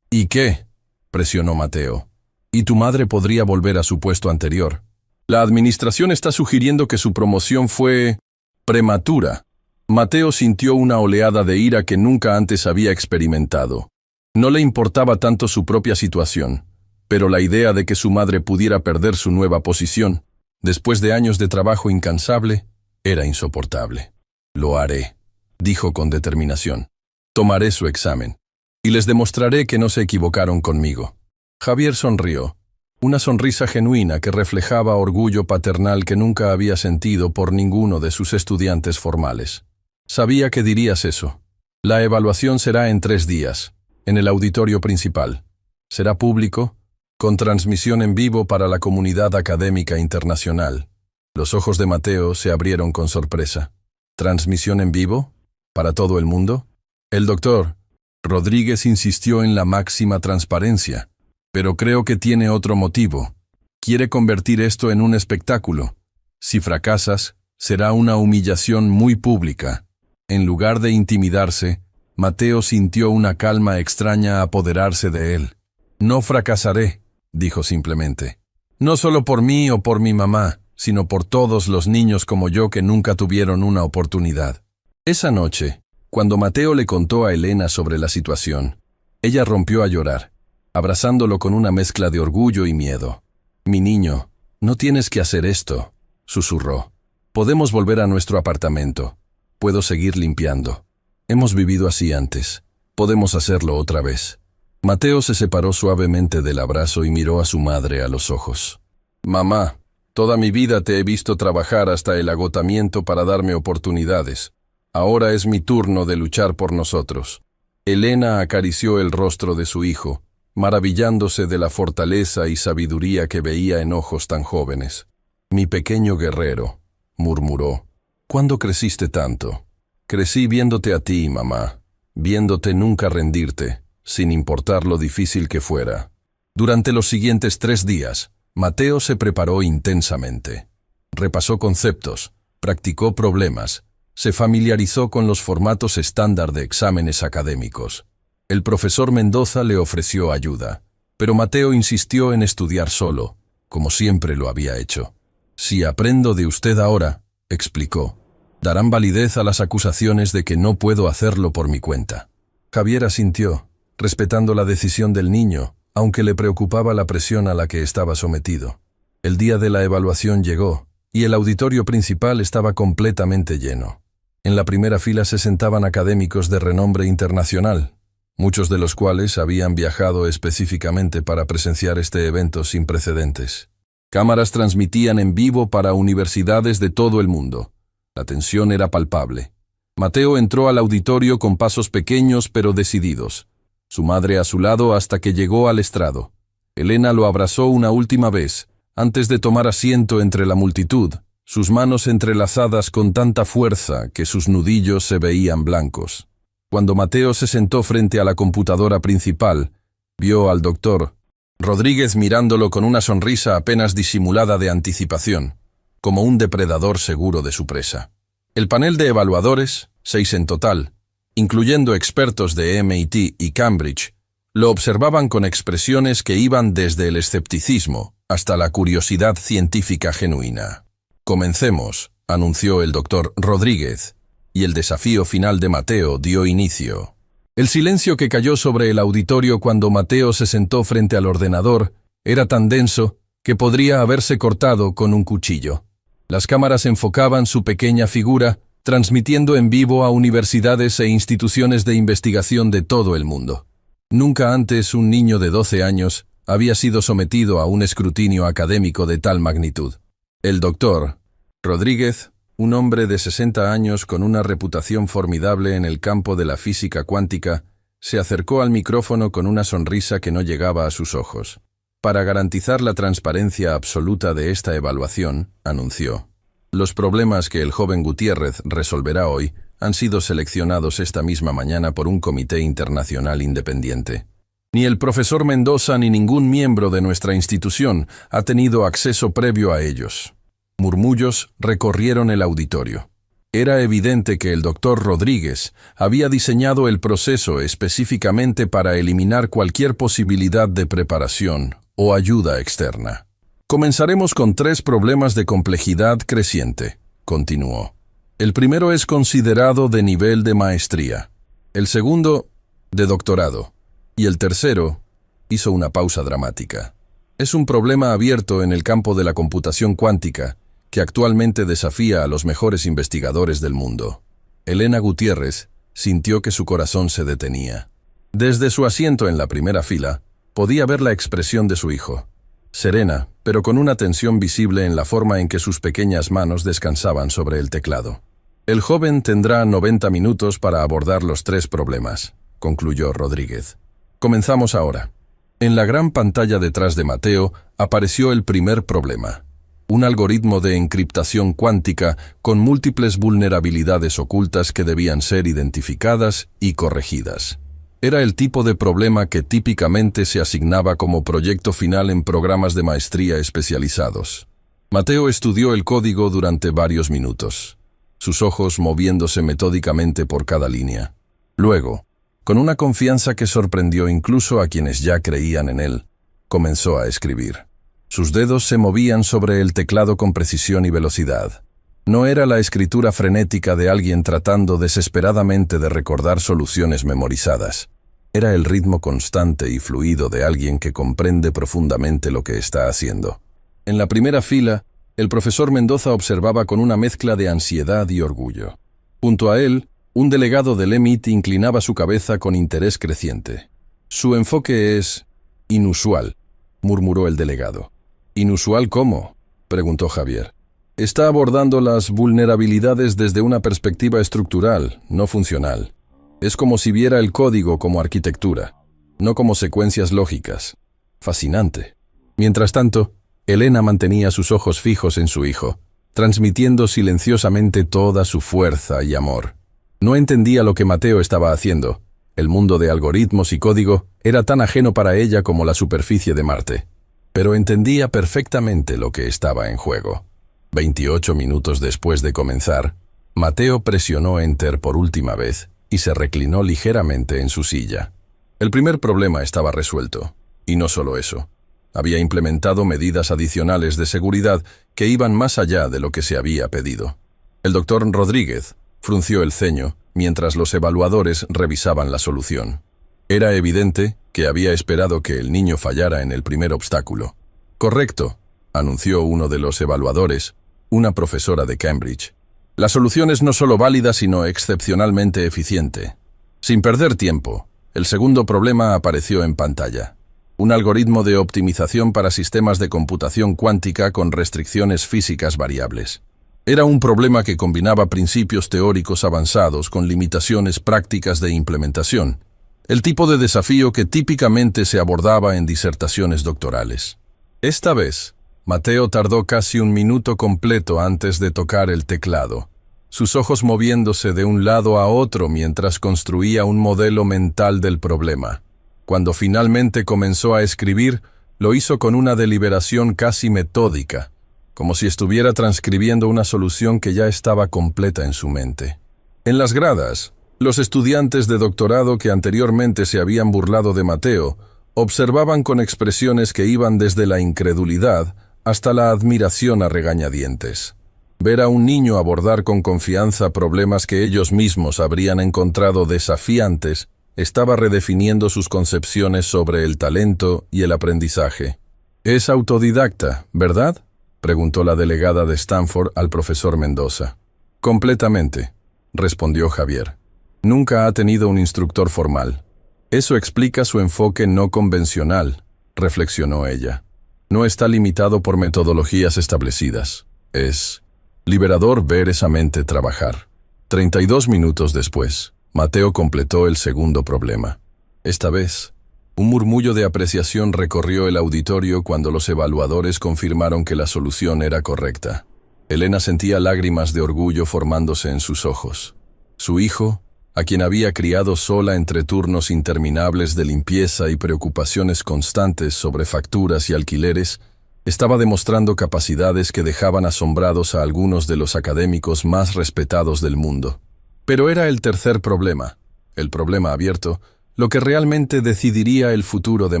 qué?, presionó Mateo. Y tu madre podría volver a su puesto anterior. La administración está sugiriendo que su promoción fue prematura. Mateo sintió una oleada de ira que nunca antes había experimentado. No le importaba tanto su propia situación, pero la idea de que su madre pudiera perder su nueva posición, después de años de trabajo incansable, era insoportable. Lo haré, dijo con determinación. Tomaré su examen, y les demostraré que no se equivocaron conmigo. Javier sonrió, una sonrisa genuina que reflejaba orgullo paternal que nunca había sentido por ninguno de sus estudiantes formales. Sabía que dirías eso. La evaluación será en 3 días, en el auditorio principal. Será público, con transmisión en vivo para la comunidad académica internacional. Los ojos de Mateo se abrieron con sorpresa. ¿Transmisión en vivo? ¿Para todo el mundo? El doctor Rodríguez insistió en la máxima transparencia, pero creo que tiene otro motivo. Quiere convertir esto en un espectáculo. Si fracasas, será una humillación muy pública. En lugar de intimidarse, Mateo sintió una calma extraña apoderarse de él. No fracasaré, dijo simplemente. No solo por mí o por mi mamá, sino por todos los niños como yo que nunca tuvieron una oportunidad. Esa noche, cuando Mateo le contó a Elena sobre la situación, ella rompió a llorar, abrazándolo con una mezcla de orgullo y miedo. Mi niño, no tienes que hacer esto, susurró. Podemos volver a nuestro apartamento. Puedo seguir limpiando. Hemos vivido así antes. Podemos hacerlo otra vez. Mateo se separó suavemente del abrazo y miró a su madre a los ojos. Mamá, toda mi vida te he visto trabajar hasta el agotamiento para darme oportunidades. Ahora es mi turno de luchar por nosotros. Elena acarició el rostro de su hijo, maravillándose de la fortaleza y sabiduría que veía en ojos tan jóvenes. Mi pequeño guerrero, murmuró. ¿Cuándo creciste tanto? Crecí viéndote a ti, mamá, viéndote nunca rendirte, sin importar lo difícil que fuera. Durante los siguientes 3 días, Mateo se preparó intensamente. Repasó conceptos, practicó problemas, se familiarizó con los formatos estándar de exámenes académicos. El profesor Mendoza le ofreció ayuda, pero Mateo insistió en estudiar solo, como siempre lo había hecho. Si aprendo de usted ahora, explicó, darán validez a las acusaciones de que no puedo hacerlo por mi cuenta. Javier asintió, respetando la decisión del niño, aunque le preocupaba la presión a la que estaba sometido. El día de la evaluación llegó, y el auditorio principal estaba completamente lleno. En la primera fila se sentaban académicos de renombre internacional, muchos de los cuales habían viajado específicamente para presenciar este evento sin precedentes. Cámaras transmitían en vivo para universidades de todo el mundo. La tensión era palpable. Mateo entró al auditorio con pasos pequeños pero decididos, su madre a su lado hasta que llegó al estrado. Elena lo abrazó una última vez, antes de tomar asiento entre la multitud, sus manos entrelazadas con tanta fuerza que sus nudillos se veían blancos. Cuando Mateo se sentó frente a la computadora principal, vio al doctor Rodríguez mirándolo con una sonrisa apenas disimulada de anticipación. como un depredador seguro de su presa. El panel de evaluadores, 6 en total, incluyendo expertos de MIT y Cambridge, lo observaban con expresiones que iban desde el escepticismo hasta la curiosidad científica genuina. «Comencemos», anunció el doctor Rodríguez, y el desafío final de Mateo dio inicio. El silencio que cayó sobre el auditorio cuando Mateo se sentó frente al ordenador era tan denso que podría haberse cortado con un cuchillo. Las cámaras enfocaban su pequeña figura, transmitiendo en vivo a universidades e instituciones de investigación de todo el mundo. Nunca antes un niño de 12 años había sido sometido a un escrutinio académico de tal magnitud. El doctor Rodríguez, un hombre de 60 años con una reputación formidable en el campo de la física cuántica, se acercó al micrófono con una sonrisa que no llegaba a sus ojos. Para garantizar la transparencia absoluta de esta evaluación, anunció: «Los problemas que el joven Gutiérrez resolverá hoy han sido seleccionados esta misma mañana por un comité internacional independiente. Ni el profesor Mendoza ni ningún miembro de nuestra institución ha tenido acceso previo a ellos». Murmullos recorrieron el auditorio. Era evidente que el doctor Rodríguez había diseñado el proceso específicamente para eliminar cualquier posibilidad de preparación o ayuda externa. «Comenzaremos con 3 problemas de complejidad creciente», continuó. «El primero es considerado de nivel de maestría, el segundo de doctorado, y el tercero», hizo una pausa dramática, «es un problema abierto en el campo de la computación cuántica que actualmente desafía a los mejores investigadores del mundo». Elena Gutiérrez sintió que su corazón se detenía. Desde su asiento en la primera fila, podía ver la expresión de su hijo, serena, pero con una tensión visible en la forma en que sus pequeñas manos descansaban sobre el teclado. «El joven tendrá 90 minutos para abordar los 3 problemas», concluyó Rodríguez. «Comenzamos ahora». En la gran pantalla detrás de Mateo apareció el primer problema: un algoritmo de encriptación cuántica con múltiples vulnerabilidades ocultas que debían ser identificadas y corregidas. Era el tipo de problema que típicamente se asignaba como proyecto final en programas de maestría especializados. Mateo estudió el código durante varios minutos, sus ojos moviéndose metódicamente por cada línea. Luego, con una confianza que sorprendió incluso a quienes ya creían en él, comenzó a escribir. Sus dedos se movían sobre el teclado con precisión y velocidad. No era la escritura frenética de alguien tratando desesperadamente de recordar soluciones memorizadas. Era el ritmo constante y fluido de alguien que comprende profundamente lo que está haciendo. En la primera fila, el profesor Mendoza observaba con una mezcla de ansiedad y orgullo. Junto a él, un delegado del MIT inclinaba su cabeza con interés creciente. «Su enfoque es inusual», murmuró el delegado. «¿Inusual cómo?», preguntó Javier. «Está abordando las vulnerabilidades desde una perspectiva estructural, no funcional. Es como si viera el código como arquitectura, no como secuencias lógicas. Fascinante». Mientras tanto, Elena mantenía sus ojos fijos en su hijo, transmitiendo silenciosamente toda su fuerza y amor. No entendía lo que Mateo estaba haciendo. El mundo de algoritmos y código era tan ajeno para ella como la superficie de Marte. Pero entendía perfectamente lo que estaba en juego. 28 minutos después de comenzar, Mateo presionó Enter por última vez y se reclinó ligeramente en su silla. El primer problema estaba resuelto, y no solo eso. Había implementado medidas adicionales de seguridad que iban más allá de lo que se había pedido. El doctor Rodríguez frunció el ceño mientras los evaluadores revisaban la solución. Era evidente que había esperado que el niño fallara en el primer obstáculo. «Correcto», anunció uno de los evaluadores, una profesora de Cambridge. «La solución es no solo válida, sino excepcionalmente eficiente». Sin perder tiempo, el segundo problema apareció en pantalla. Un algoritmo de optimización para sistemas de computación cuántica con restricciones físicas variables. Era un problema que combinaba principios teóricos avanzados con limitaciones prácticas de implementación. El tipo de desafío que típicamente se abordaba en disertaciones doctorales. Esta vez, Mateo tardó casi un minuto completo antes de tocar el teclado, sus ojos moviéndose de un lado a otro mientras construía un modelo mental del problema. Cuando finalmente comenzó a escribir, lo hizo con una deliberación casi metódica, como si estuviera transcribiendo una solución que ya estaba completa en su mente. En las gradas, los estudiantes de doctorado que anteriormente se habían burlado de Mateo observaban con expresiones que iban desde la incredulidad hasta la admiración a regañadientes. Ver a un niño abordar con confianza problemas que ellos mismos habrían encontrado desafiantes estaba redefiniendo sus concepciones sobre el talento y el aprendizaje. «Es autodidacta, ¿verdad?», preguntó la delegada de Stanford al profesor Mendoza. «Completamente», respondió Javier. «Nunca ha tenido un instructor formal. Eso explica su enfoque no convencional», reflexionó ella. «No está limitado por metodologías establecidas. Es liberador ver esa mente trabajar». 32 minutos después, Mateo completó el segundo problema. Esta vez, un murmullo de apreciación recorrió el auditorio cuando los evaluadores confirmaron que la solución era correcta. Elena sentía lágrimas de orgullo formándose en sus ojos. Su hijo, a quien había criado sola entre turnos interminables de limpieza y preocupaciones constantes sobre facturas y alquileres, estaba demostrando capacidades que dejaban asombrados a algunos de los académicos más respetados del mundo. Pero era el tercer problema, el problema abierto, lo que realmente decidiría el futuro de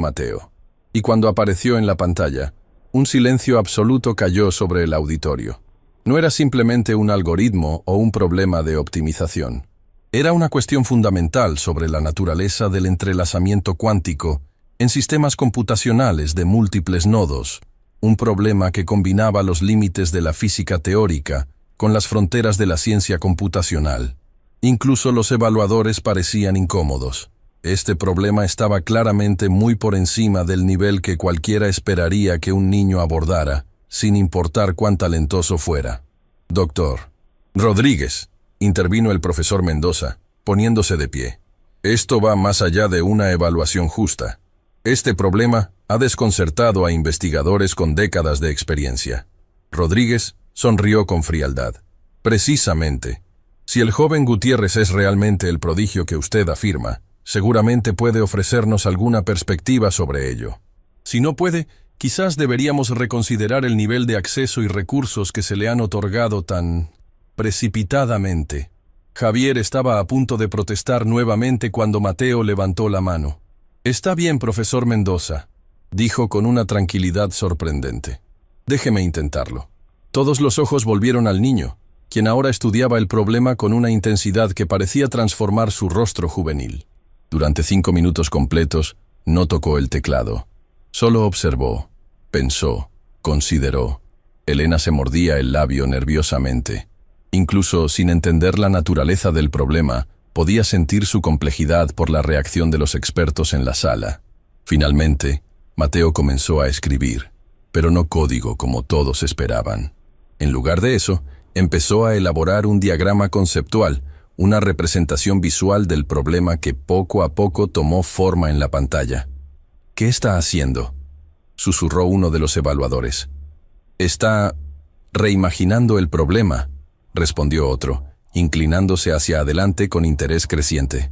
Mateo. Y cuando apareció en la pantalla, un silencio absoluto cayó sobre el auditorio. No era simplemente un algoritmo o un problema de optimización. Era una cuestión fundamental sobre la naturaleza del entrelazamiento cuántico en sistemas computacionales de múltiples nodos, un problema que combinaba los límites de la física teórica con las fronteras de la ciencia computacional. Incluso los evaluadores parecían incómodos. Este problema estaba claramente muy por encima del nivel que cualquiera esperaría que un niño abordara, sin importar cuán talentoso fuera. «Doctor Rodríguez», intervino el profesor Mendoza, poniéndose de pie. «Esto va más allá de una evaluación justa. Este problema ha desconcertado a investigadores con décadas de experiencia». Rodríguez sonrió con frialdad. «Precisamente. Si el joven Gutiérrez es realmente el prodigio que usted afirma, seguramente puede ofrecernos alguna perspectiva sobre ello. Si no puede, quizás deberíamos reconsiderar el nivel de acceso y recursos que se le han otorgado tan precipitadamente». Javier estaba a punto de protestar nuevamente cuando Mateo levantó la mano. «Está bien, profesor Mendoza», dijo con una tranquilidad sorprendente. «Déjeme intentarlo». Todos los ojos volvieron al niño, quien ahora estudiaba el problema con una intensidad que parecía transformar su rostro juvenil. Durante 5 minutos completos, no tocó el teclado. Solo observó, pensó, consideró. Elena se mordía el labio nerviosamente. Incluso sin entender la naturaleza del problema, podía sentir su complejidad por la reacción de los expertos en la sala. Finalmente, Mateo comenzó a escribir, pero no código como todos esperaban. En lugar de eso, empezó a elaborar un diagrama conceptual, una representación visual del problema que poco a poco tomó forma en la pantalla. «¿Qué está haciendo?», susurró uno de los evaluadores. «Está reimaginando el problema», respondió otro, inclinándose hacia adelante con interés creciente.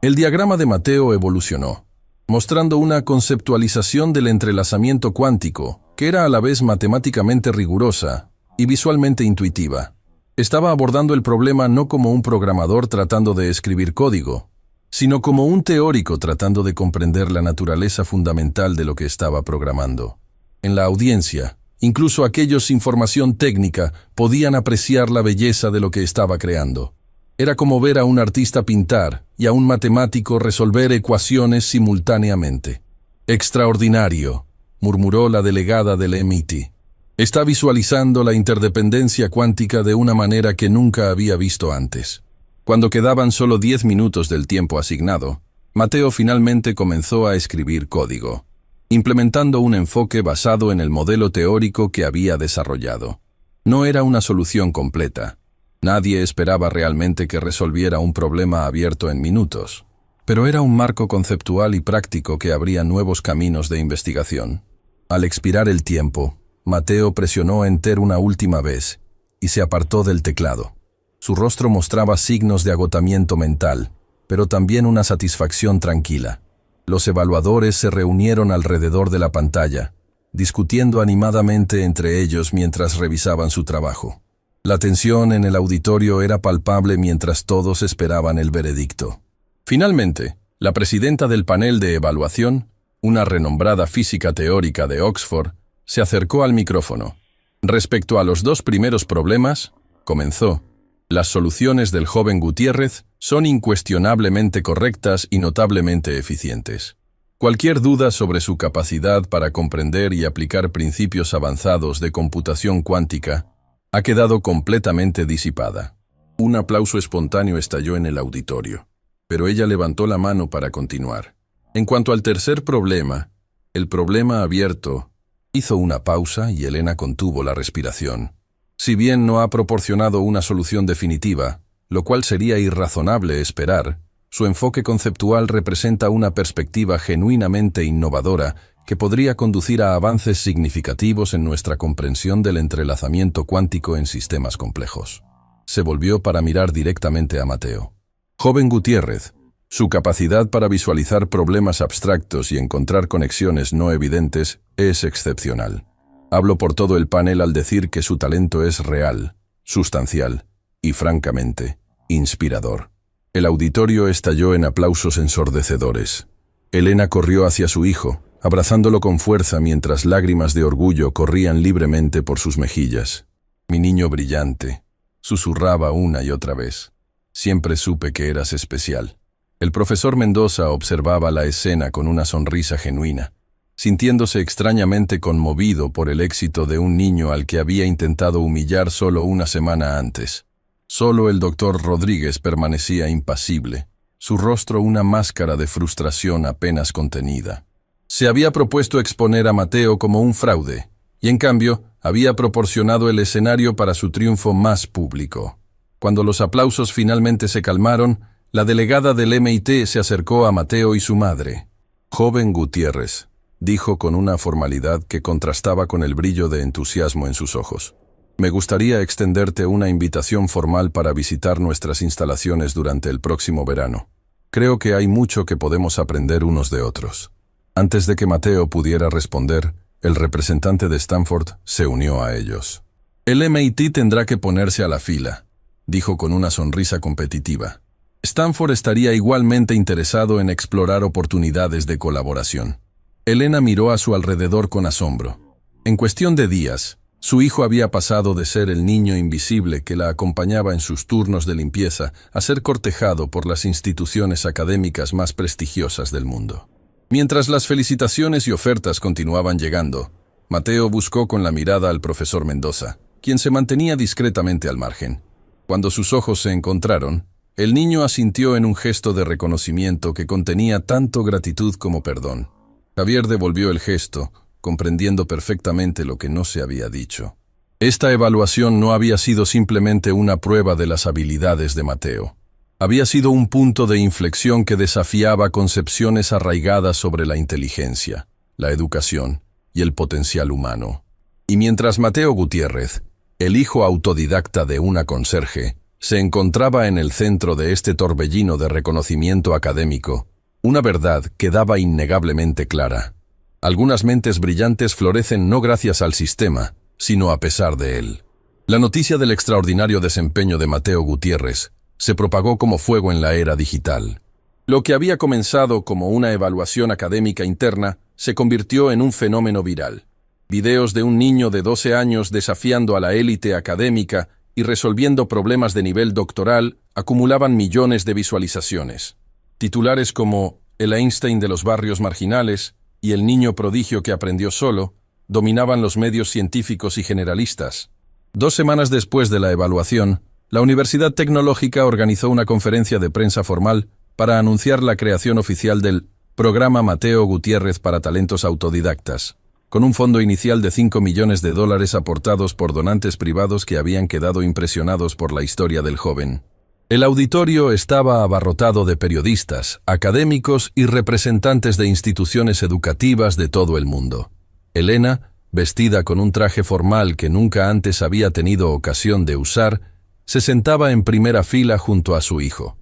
El diagrama de Mateo evolucionó, mostrando una conceptualización del entrelazamiento cuántico, que era a la vez matemáticamente rigurosa y visualmente intuitiva. Estaba abordando el problema no como un programador tratando de escribir código, sino como un teórico tratando de comprender la naturaleza fundamental de lo que estaba programando. En la audiencia, incluso aquellos sin formación técnica podían apreciar la belleza de lo que estaba creando. Era como ver a un artista pintar y a un matemático resolver ecuaciones simultáneamente. «Extraordinario», murmuró la delegada del MIT. «Está visualizando la interdependencia cuántica de una manera que nunca había visto antes». Cuando quedaban solo 10 minutos del tiempo asignado, Mateo finalmente comenzó a escribir código, implementando un enfoque basado en el modelo teórico que había desarrollado. No era una solución completa. Nadie esperaba realmente que resolviera un problema abierto en minutos, pero era un marco conceptual y práctico que abría nuevos caminos de investigación. Al expirar el tiempo, Mateo presionó Enter una última vez y se apartó del teclado. Su rostro mostraba signos de agotamiento mental, pero también una satisfacción tranquila. Los evaluadores se reunieron alrededor de la pantalla, discutiendo animadamente entre ellos mientras revisaban su trabajo. La tensión en el auditorio era palpable mientras todos esperaban el veredicto. Finalmente, la presidenta del panel de evaluación, una renombrada física teórica de Oxford, se acercó al micrófono. Respecto a los dos primeros problemas, comenzó. Las soluciones del joven Gutiérrez son incuestionablemente correctas y notablemente eficientes. Cualquier duda sobre su capacidad para comprender y aplicar principios avanzados de computación cuántica ha quedado completamente disipada. Un aplauso espontáneo estalló en el auditorio, pero ella levantó la mano para continuar. En cuanto al tercer problema, el problema abierto, hizo una pausa y Elena contuvo la respiración. Si bien no ha proporcionado una solución definitiva, lo cual sería irrazonable esperar, su enfoque conceptual representa una perspectiva genuinamente innovadora que podría conducir a avances significativos en nuestra comprensión del entrelazamiento cuántico en sistemas complejos. Se volvió para mirar directamente a Mateo. Joven Gutiérrez, su capacidad para visualizar problemas abstractos y encontrar conexiones no evidentes es excepcional. Hablo por todo el panel al decir que su talento es real, sustancial y, francamente, inspirador. El auditorio estalló en aplausos ensordecedores. Elena corrió hacia su hijo, abrazándolo con fuerza mientras lágrimas de orgullo corrían libremente por sus mejillas. «Mi niño brillante», susurraba una y otra vez. «Siempre supe que eras especial». El profesor Mendoza observaba la escena con una sonrisa genuina, sintiéndose extrañamente conmovido por el éxito de un niño al que había intentado humillar solo una semana antes. Solo el doctor Rodríguez permanecía impasible, su rostro una máscara de frustración apenas contenida. Se había propuesto exponer a Mateo como un fraude, y en cambio había proporcionado el escenario para su triunfo más público. Cuando los aplausos finalmente se calmaron, la delegada del MIT se acercó a Mateo y su madre. «Joven Gutiérrez», dijo con una formalidad que contrastaba con el brillo de entusiasmo en sus ojos. «Me gustaría extenderte una invitación formal para visitar nuestras instalaciones durante el próximo verano. Creo que hay mucho que podemos aprender unos de otros». Antes de que Mateo pudiera responder, el representante de Stanford se unió a ellos. «El MIT tendrá que ponerse a la fila», dijo con una sonrisa competitiva. «Stanford estaría igualmente interesado en explorar oportunidades de colaboración». Elena miró a su alrededor con asombro. En cuestión de días, su hijo había pasado de ser el niño invisible que la acompañaba en sus turnos de limpieza a ser cortejado por las instituciones académicas más prestigiosas del mundo. Mientras las felicitaciones y ofertas continuaban llegando, Mateo buscó con la mirada al profesor Mendoza, quien se mantenía discretamente al margen. Cuando sus ojos se encontraron, el niño asintió en un gesto de reconocimiento que contenía tanto gratitud como perdón. Javier devolvió el gesto, comprendiendo perfectamente lo que no se había dicho. Esta evaluación no había sido simplemente una prueba de las habilidades de Mateo. Había sido un punto de inflexión que desafiaba concepciones arraigadas sobre la inteligencia, la educación y el potencial humano. Y mientras Mateo Gutiérrez, el hijo autodidacta de una conserje, se encontraba en el centro de este torbellino de reconocimiento académico, una verdad quedaba innegablemente clara. Algunas mentes brillantes florecen no gracias al sistema, sino a pesar de él. La noticia del extraordinario desempeño de Mateo Gutiérrez se propagó como fuego en la era digital. Lo que había comenzado como una evaluación académica interna se convirtió en un fenómeno viral. Videos de un niño de 12 años desafiando a la élite académica y resolviendo problemas de nivel doctoral acumulaban millones de visualizaciones. Titulares como «El Einstein de los barrios marginales» y «El niño prodigio que aprendió solo» dominaban los medios científicos y generalistas. 2 semanas después de la evaluación, la Universidad Tecnológica organizó una conferencia de prensa formal para anunciar la creación oficial del Programa Mateo Gutiérrez para Talentos Autodidactas, con un fondo inicial de $5 millones aportados por donantes privados que habían quedado impresionados por la historia del joven. El auditorio estaba abarrotado de periodistas, académicos y representantes de instituciones educativas de todo el mundo. Elena, vestida con un traje formal que nunca antes había tenido ocasión de usar, se sentaba en primera fila junto a su hijo,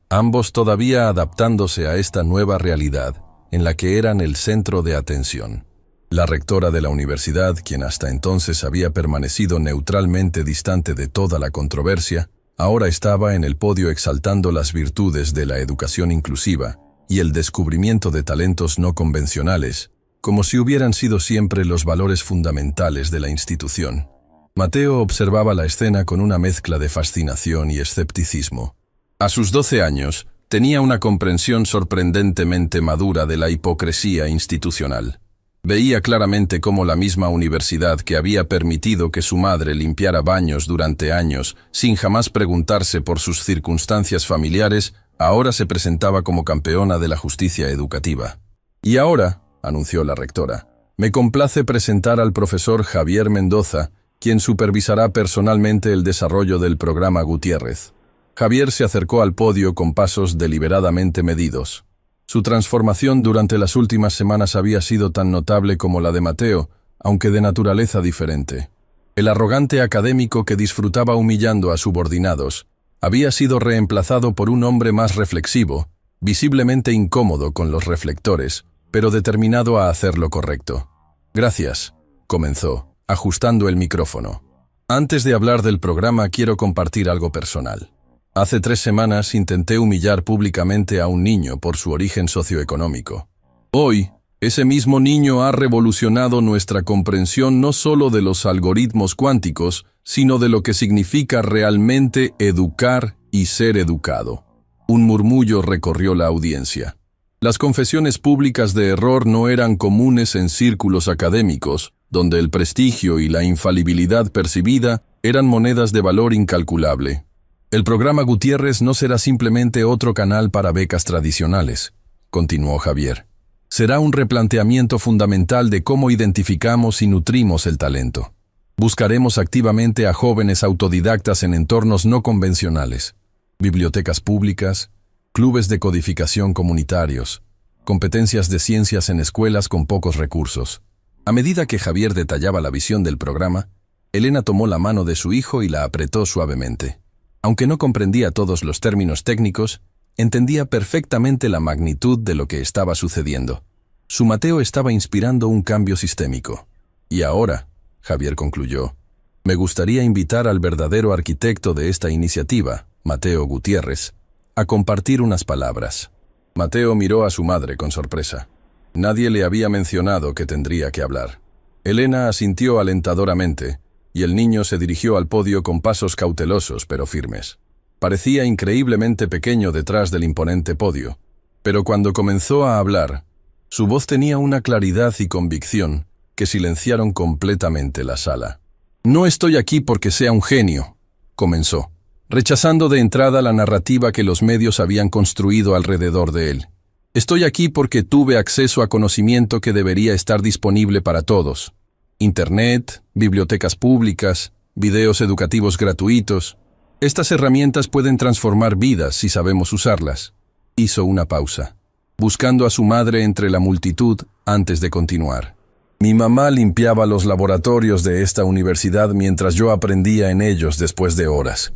ambos todavía adaptándose a esta nueva realidad en la que eran el centro de atención. La rectora de la universidad, quien hasta entonces había permanecido neutralmente distante de toda la controversia, ahora estaba en el podio exaltando las virtudes de la educación inclusiva y el descubrimiento de talentos no convencionales, como si hubieran sido siempre los valores fundamentales de la institución. Mateo observaba la escena con una mezcla de fascinación y escepticismo. A sus 12 años, tenía una comprensión sorprendentemente madura de la hipocresía institucional. Veía claramente cómo la misma universidad que había permitido que su madre limpiara baños durante años, sin jamás preguntarse por sus circunstancias familiares, ahora se presentaba como campeona de la justicia educativa. Y ahora, anunció la rectora, me complace presentar al profesor Javier Mendoza, quien supervisará personalmente el desarrollo del programa Gutiérrez. Javier se acercó al podio con pasos deliberadamente medidos. Su transformación durante las últimas semanas había sido tan notable como la de Mateo, aunque de naturaleza diferente. El arrogante académico que disfrutaba humillando a subordinados había sido reemplazado por un hombre más reflexivo, visiblemente incómodo con los reflectores, pero determinado a hacer lo correcto. Gracias, comenzó, ajustando el micrófono. Antes de hablar del programa quiero compartir algo personal. Hace 3 semanas intenté humillar públicamente a un niño por su origen socioeconómico. Hoy, ese mismo niño ha revolucionado nuestra comprensión no solo de los algoritmos cuánticos, sino de lo que significa realmente educar y ser educado. Un murmullo recorrió la audiencia. Las confesiones públicas de error no eran comunes en círculos académicos, donde el prestigio y la infalibilidad percibida eran monedas de valor incalculable. El programa Gutiérrez no será simplemente otro canal para becas tradicionales, continuó Javier. Será un replanteamiento fundamental de cómo identificamos y nutrimos el talento. Buscaremos activamente a jóvenes autodidactas en entornos no convencionales, bibliotecas públicas, clubes de codificación comunitarios, competencias de ciencias en escuelas con pocos recursos. A medida que Javier detallaba la visión del programa, Elena tomó la mano de su hijo y la apretó suavemente. Aunque no comprendía todos los términos técnicos, entendía perfectamente la magnitud de lo que estaba sucediendo. Su Mateo estaba inspirando un cambio sistémico. Y ahora, Javier concluyó, me gustaría invitar al verdadero arquitecto de esta iniciativa, Mateo Gutiérrez, a compartir unas palabras. Mateo miró a su madre con sorpresa. Nadie le había mencionado que tendría que hablar. Elena asintió alentadoramente, y el niño se dirigió al podio con pasos cautelosos pero firmes. Parecía increíblemente pequeño detrás del imponente podio, pero cuando comenzó a hablar, su voz tenía una claridad y convicción que silenciaron completamente la sala. No estoy aquí porque sea un genio, comenzó, rechazando de entrada la narrativa que los medios habían construido alrededor de él. Estoy aquí porque tuve acceso a conocimiento que debería estar disponible para todos. Internet, bibliotecas públicas, videos educativos gratuitos. Estas herramientas pueden transformar vidas si sabemos usarlas. Hizo una pausa, buscando a su madre entre la multitud antes de continuar. Mi mamá limpiaba los laboratorios de esta universidad mientras yo aprendía en ellos después de horas.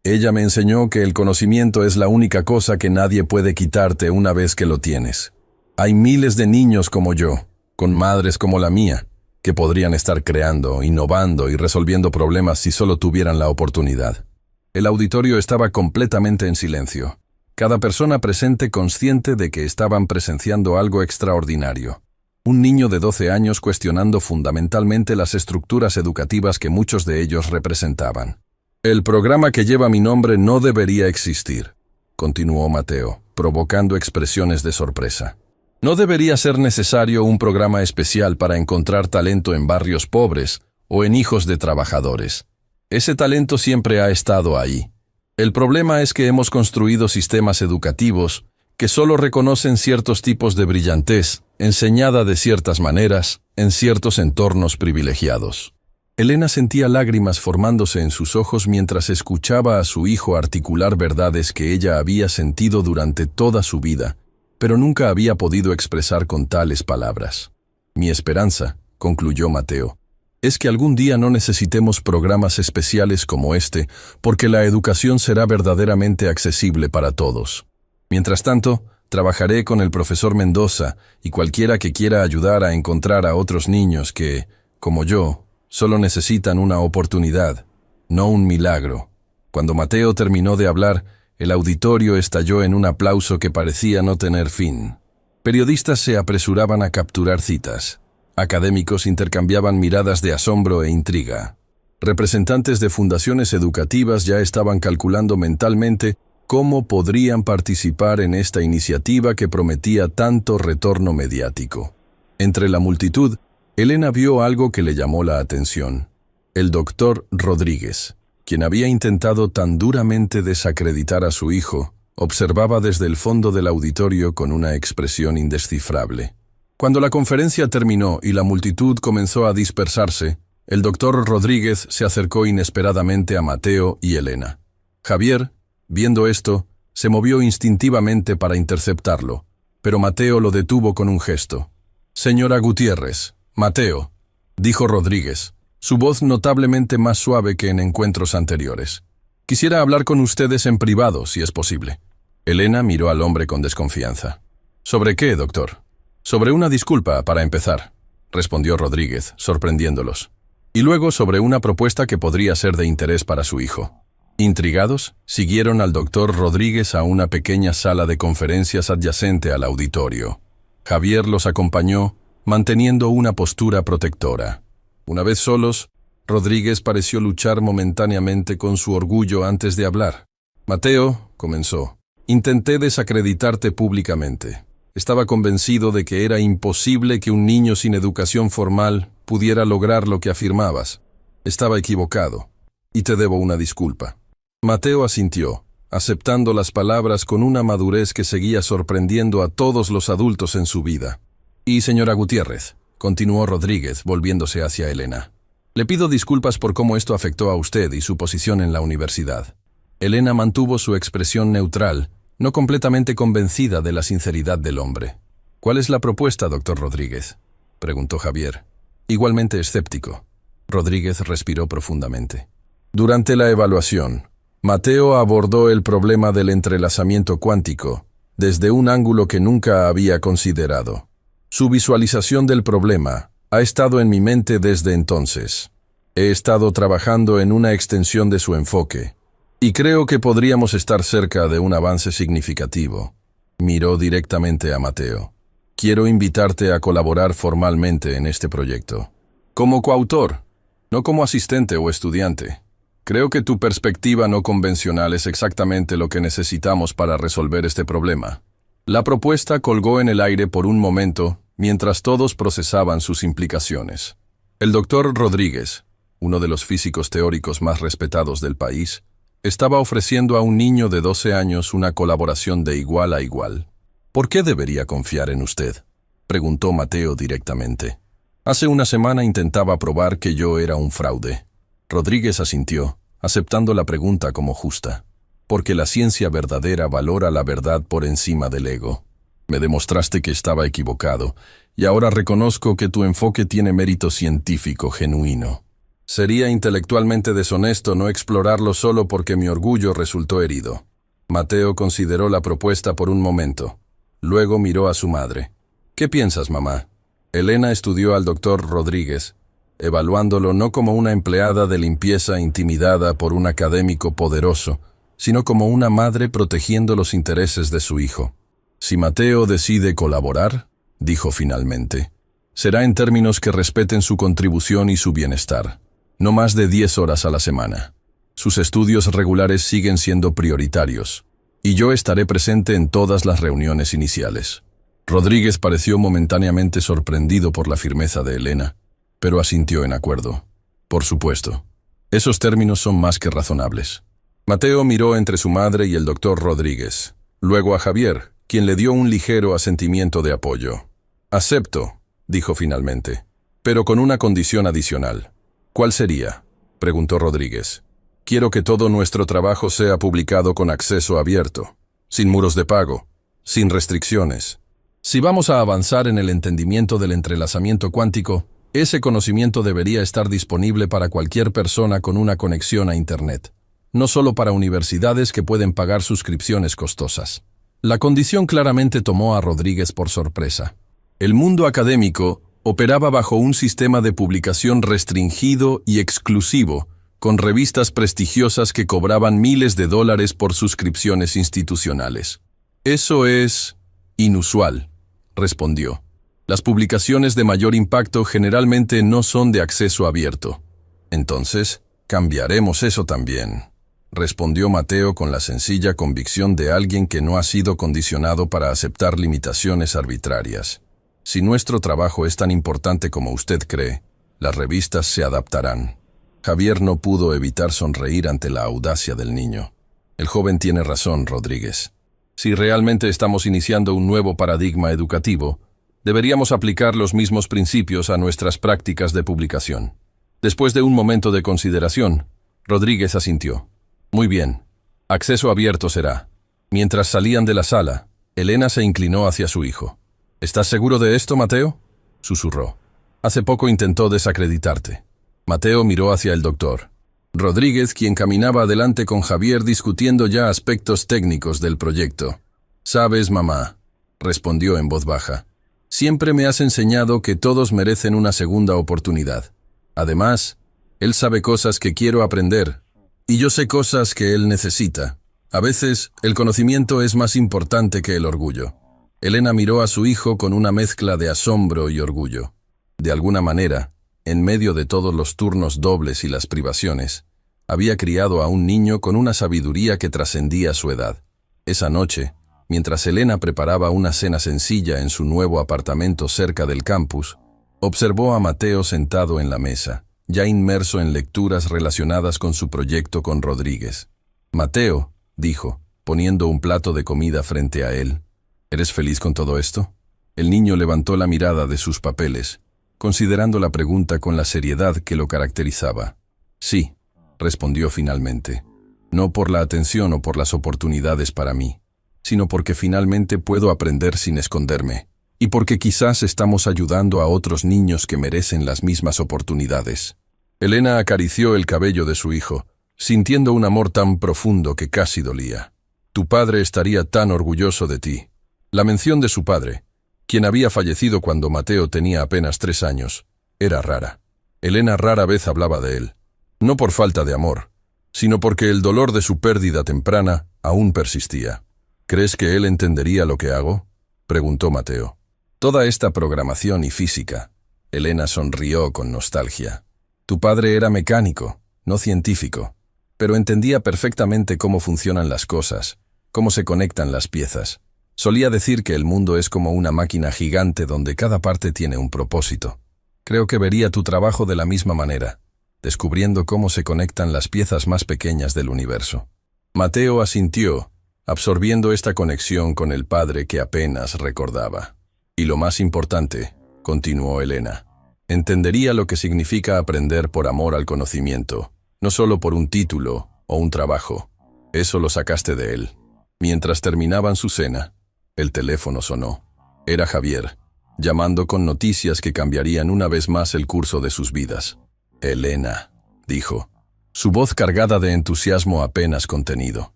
Ella me enseñó que el conocimiento es la única cosa que nadie puede quitarte una vez que lo tienes. Hay miles de niños como yo, con madres como la mía, que podrían estar creando, innovando y resolviendo problemas si solo tuvieran la oportunidad. El auditorio estaba completamente en silencio. Cada persona presente consciente de que estaban presenciando algo extraordinario. Un niño de 12 años cuestionando fundamentalmente las estructuras educativas que muchos de ellos representaban. El programa que lleva mi nombre no debería existir, continuó Mateo, provocando expresiones de sorpresa. No debería ser necesario un programa especial para encontrar talento en barrios pobres o en hijos de trabajadores. Ese talento siempre ha estado ahí. El problema es que hemos construido sistemas educativos que solo reconocen ciertos tipos de brillantez, enseñada de ciertas maneras, en ciertos entornos privilegiados. Elena sentía lágrimas formándose en sus ojos mientras escuchaba a su hijo articular verdades que ella había sentido durante toda su vida, pero nunca había podido expresar con tales palabras. Mi esperanza, concluyó Mateo, es que algún día no necesitemos programas especiales como este, porque la educación será verdaderamente accesible para todos. Mientras tanto, Trabajaré con el profesor Mendoza y cualquiera que quiera ayudar a encontrar a otros niños que, como yo, solo necesitan una oportunidad, no un milagro. Cuando Mateo terminó de hablar, el auditorio estalló en un aplauso que parecía no tener fin. Periodistas se apresuraban a capturar citas. Académicos intercambiaban miradas de asombro e intriga. Representantes de fundaciones educativas ya estaban calculando mentalmente cómo podrían participar en esta iniciativa que prometía tanto retorno mediático. Entre la multitud, Elena vio algo que le llamó la atención. El doctor Rodríguez, quien había intentado tan duramente desacreditar a su hijo, observaba desde el fondo del auditorio con una expresión indescifrable. Cuando la conferencia terminó y la multitud comenzó a dispersarse, el doctor Rodríguez se acercó inesperadamente a Mateo y Elena. Javier, viendo esto, se movió instintivamente para interceptarlo, pero Mateo lo detuvo con un gesto. «Señora Gutiérrez, Mateo», dijo Rodríguez, su voz notablemente más suave que en encuentros anteriores. «Quisiera hablar con ustedes en privado, si es posible». Elena miró al hombre con desconfianza. «¿Sobre qué, doctor?» «Sobre una disculpa, para empezar», respondió Rodríguez, sorprendiéndolos. «Y luego sobre una propuesta que podría ser de interés para su hijo». Intrigados, siguieron al doctor Rodríguez a una pequeña sala de conferencias adyacente al auditorio. Javier los acompañó, manteniendo una postura protectora. Una vez solos, Rodríguez pareció luchar momentáneamente con su orgullo antes de hablar. «Mateo», comenzó, «intenté desacreditarte públicamente. Estaba convencido de que era imposible que un niño sin educación formal pudiera lograr lo que afirmabas. Estaba equivocado, y te debo una disculpa». Mateo asintió, aceptando las palabras con una madurez que seguía sorprendiendo a todos los adultos en su vida. «Y señora Gutiérrez», continuó Rodríguez, volviéndose hacia Elena, «le pido disculpas por cómo esto afectó a usted y su posición en la universidad». Elena mantuvo su expresión neutral, no completamente convencida de la sinceridad del hombre. «¿Cuál es la propuesta, doctor Rodríguez?», preguntó Javier, igualmente escéptico. Rodríguez respiró profundamente. «Durante la evaluación, Mateo abordó el problema del entrelazamiento cuántico desde un ángulo que nunca había considerado. Su visualización del problema ha estado en mi mente desde entonces. He estado trabajando en una extensión de su enfoque, y creo que podríamos estar cerca de un avance significativo». Miró directamente a Mateo. «Quiero invitarte a colaborar formalmente en este proyecto. Como coautor, no como asistente o estudiante. Creo que tu perspectiva no convencional es exactamente lo que necesitamos para resolver este problema». La propuesta colgó en el aire por un momento, mientras todos procesaban sus implicaciones. El doctor Rodríguez, uno de los físicos teóricos más respetados del país, estaba ofreciendo a un niño de 12 años una colaboración de igual a igual. «¿Por qué debería confiar en usted?», preguntó Mateo directamente. «Hace una semana intentaba probar que yo era un fraude». Rodríguez asintió, aceptando la pregunta como justa. «Porque la ciencia verdadera valora la verdad por encima del ego. Me demostraste que estaba equivocado, y ahora reconozco que tu enfoque tiene mérito científico genuino. Sería intelectualmente deshonesto no explorarlo solo porque mi orgullo resultó herido». Mateo consideró la propuesta por un momento. Luego miró a su madre. «¿Qué piensas, mamá?». Elena estudió al doctor Rodríguez, evaluándolo no como una empleada de limpieza intimidada por un académico poderoso, sino como una madre protegiendo los intereses de su hijo. «Si Mateo decide colaborar», dijo finalmente, «será en términos que respeten su contribución y su bienestar. No más de 10 horas a la semana. Sus estudios regulares siguen siendo prioritarios, y yo estaré presente en todas las reuniones iniciales». Rodríguez pareció momentáneamente sorprendido por la firmeza de Elena, pero asintió en acuerdo. «Por supuesto. Esos términos son más que razonables». Mateo miró entre su madre y el doctor Rodríguez, luego a Javier, quien le dio un ligero asentimiento de apoyo. «Acepto», dijo finalmente, «pero con una condición adicional». «¿Cuál sería?», preguntó Rodríguez. «Quiero que todo nuestro trabajo sea publicado con acceso abierto, sin muros de pago, sin restricciones. Si vamos a avanzar en el entendimiento del entrelazamiento cuántico, ese conocimiento debería estar disponible para cualquier persona con una conexión a Internet, no solo para universidades que pueden pagar suscripciones costosas». La condición claramente tomó a Rodríguez por sorpresa. El mundo académico operaba bajo un sistema de publicación restringido y exclusivo, con revistas prestigiosas que cobraban miles de dólares por suscripciones institucionales. Eso es inusual, respondió. Las publicaciones de mayor impacto generalmente no son de acceso abierto. Entonces, cambiaremos eso también, respondió Mateo con la sencilla convicción de alguien que no ha sido condicionado para aceptar limitaciones arbitrarias. Si nuestro trabajo es tan importante como usted cree, las revistas se adaptarán. Javier no pudo evitar sonreír ante la audacia del niño. El joven tiene razón, Rodríguez. Si realmente estamos iniciando un nuevo paradigma educativo, deberíamos aplicar los mismos principios a nuestras prácticas de publicación. Después de un momento de consideración, Rodríguez asintió. Muy bien, acceso abierto será. Mientras salían de la sala, Elena se inclinó hacia su hijo. ¿Estás seguro de esto, Mateo?, susurró. Hace poco intentó desacreditarte. Mateo miró hacia el doctor. Rodríguez, quien caminaba adelante con Javier discutiendo ya aspectos técnicos del proyecto. «Sabes, mamá», respondió en voz baja, «siempre me has enseñado que todos merecen una segunda oportunidad. Además, él sabe cosas que quiero aprender, y yo sé cosas que él necesita. A veces, el conocimiento es más importante que el orgullo». Elena miró a su hijo con una mezcla de asombro y orgullo. De alguna manera, en medio de todos los turnos dobles y las privaciones, había criado a un niño con una sabiduría que trascendía su edad. Esa noche, mientras Elena preparaba una cena sencilla en su nuevo apartamento cerca del campus, observó a Mateo sentado en la mesa, ya inmerso en lecturas relacionadas con su proyecto con Rodríguez. «Mateo», dijo, poniendo un plato de comida frente a él, «¿eres feliz con todo esto?». El niño levantó la mirada de sus papeles, considerando la pregunta con la seriedad que lo caracterizaba. «Sí», respondió finalmente, «no por la atención o por las oportunidades para mí, sino porque finalmente puedo aprender sin esconderme, y porque quizás estamos ayudando a otros niños que merecen las mismas oportunidades». Elena acarició el cabello de su hijo, sintiendo un amor tan profundo que casi dolía. «Tu padre estaría tan orgulloso de ti». La mención de su padre, quien había fallecido cuando Mateo tenía apenas 3 años, era rara. Elena rara vez hablaba de él, no por falta de amor, sino porque el dolor de su pérdida temprana aún persistía. «¿Crees que él entendería lo que hago?», preguntó Mateo. «Toda esta programación y física», Elena sonrió con nostalgia. «Tu padre era mecánico, no científico, pero entendía perfectamente cómo funcionan las cosas, cómo se conectan las piezas. Solía decir que el mundo es como una máquina gigante donde cada parte tiene un propósito. Creo que vería tu trabajo de la misma manera, descubriendo cómo se conectan las piezas más pequeñas del universo». Mateo asintió, absorbiendo esta conexión con el padre que apenas recordaba. «Y lo más importante», continuó Elena, «entendería lo que significa aprender por amor al conocimiento, no solo por un título o un trabajo. Eso lo sacaste de él». Mientras terminaban su cena, el teléfono sonó. Era Javier, llamando con noticias que cambiarían una vez más el curso de sus vidas. «Elena», dijo, su voz cargada de entusiasmo apenas contenido.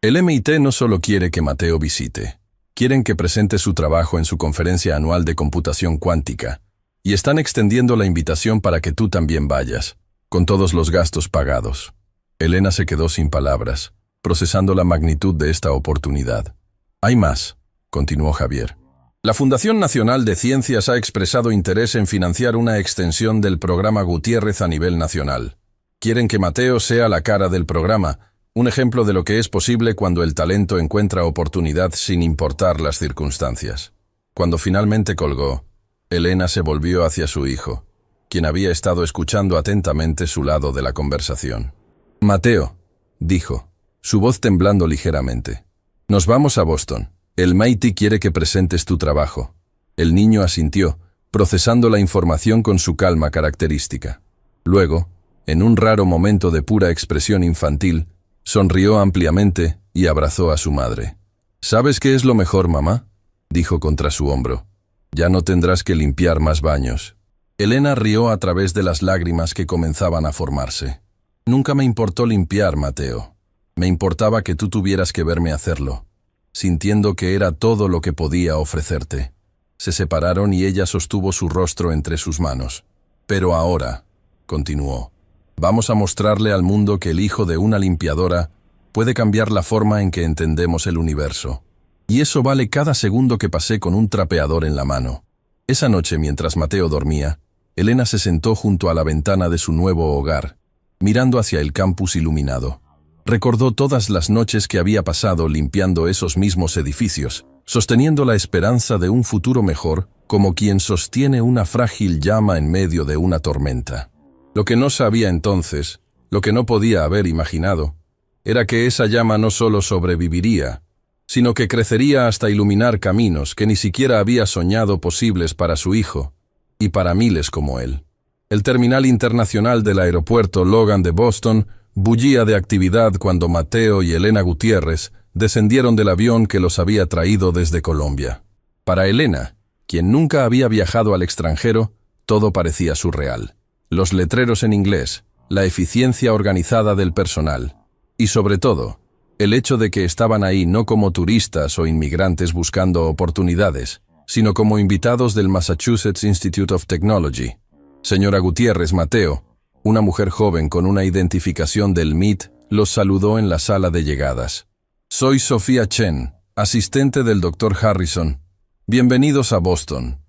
«El MIT no solo quiere que Mateo visite, quieren que presente su trabajo en su conferencia anual de computación cuántica, y están extendiendo la invitación para que tú también vayas, con todos los gastos pagados». Elena se quedó sin palabras, procesando la magnitud de esta oportunidad. «Hay más», continuó Javier. «La Fundación Nacional de Ciencias ha expresado interés en financiar una extensión del programa Gutiérrez a nivel nacional. Quieren que Mateo sea la cara del programa, un ejemplo de lo que es posible cuando el talento encuentra oportunidad sin importar las circunstancias». Cuando finalmente colgó, Elena se volvió hacia su hijo, quien había estado escuchando atentamente su lado de la conversación. «Mateo», dijo, su voz temblando ligeramente, «nos vamos a Boston. El MIT quiere que presentes tu trabajo». El niño asintió, procesando la información con su calma característica. Luego, en un raro momento de pura expresión infantil, sonrió ampliamente y abrazó a su madre. «¿Sabes qué es lo mejor, mamá?», dijo contra su hombro. «Ya no tendrás que limpiar más baños». Elena rió a través de las lágrimas que comenzaban a formarse. «Nunca me importó limpiar, Mateo. Me importaba que tú tuvieras que verme hacerlo. sintiendo que era todo lo que podía ofrecerte. Se separaron y ella sostuvo su rostro entre sus manos. Pero ahora, continuó, vamos a mostrarle al mundo que el hijo de una limpiadora puede cambiar la forma en que entendemos el universo. Y eso vale cada segundo que pasé con un trapeador en la mano. Esa noche, mientras Mateo dormía, Elena se sentó junto a la ventana de su nuevo hogar, mirando hacia el campus iluminado. Recordó todas las noches que había pasado limpiando esos mismos edificios, sosteniendo la esperanza de un futuro mejor, como quien sostiene una frágil llama en medio de una tormenta. Lo que no sabía entonces, lo que no podía haber imaginado, era que esa llama no solo sobreviviría, sino que crecería hasta iluminar caminos que ni siquiera había soñado posibles para su hijo, y para miles como él. El terminal internacional del aeropuerto Logan de Boston bullía de actividad cuando Mateo y Elena Gutiérrez descendieron del avión que los había traído desde Colombia. Para Elena, quien nunca había viajado al extranjero, todo parecía surreal. Los letreros en inglés, la eficiencia organizada del personal, y sobre todo, el hecho de que estaban ahí no como turistas o inmigrantes buscando oportunidades, sino como invitados del Massachusetts Institute of Technology. Señora Gutiérrez, Mateo, una mujer joven con una identificación del MIT, los saludó en la sala de llegadas. Soy Sofía Chen, asistente del Dr. Harrison. Bienvenidos a Boston.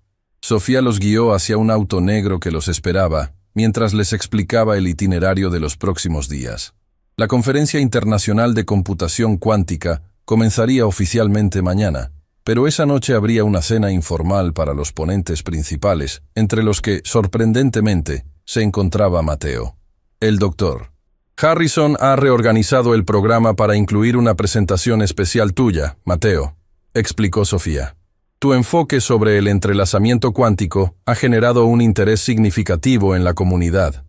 Sofía los guió hacia un auto negro que los esperaba, mientras les explicaba el itinerario de los próximos días. La Conferencia Internacional de Computación Cuántica comenzaría oficialmente mañana, pero esa noche habría una cena informal para los ponentes principales, entre los que, sorprendentemente, se encontraba Mateo. El doctor Harrison ha reorganizado el programa para incluir una presentación especial tuya, Mateo, explicó Sofía. Tu enfoque sobre el entrelazamiento cuántico ha generado un interés significativo en la comunidad.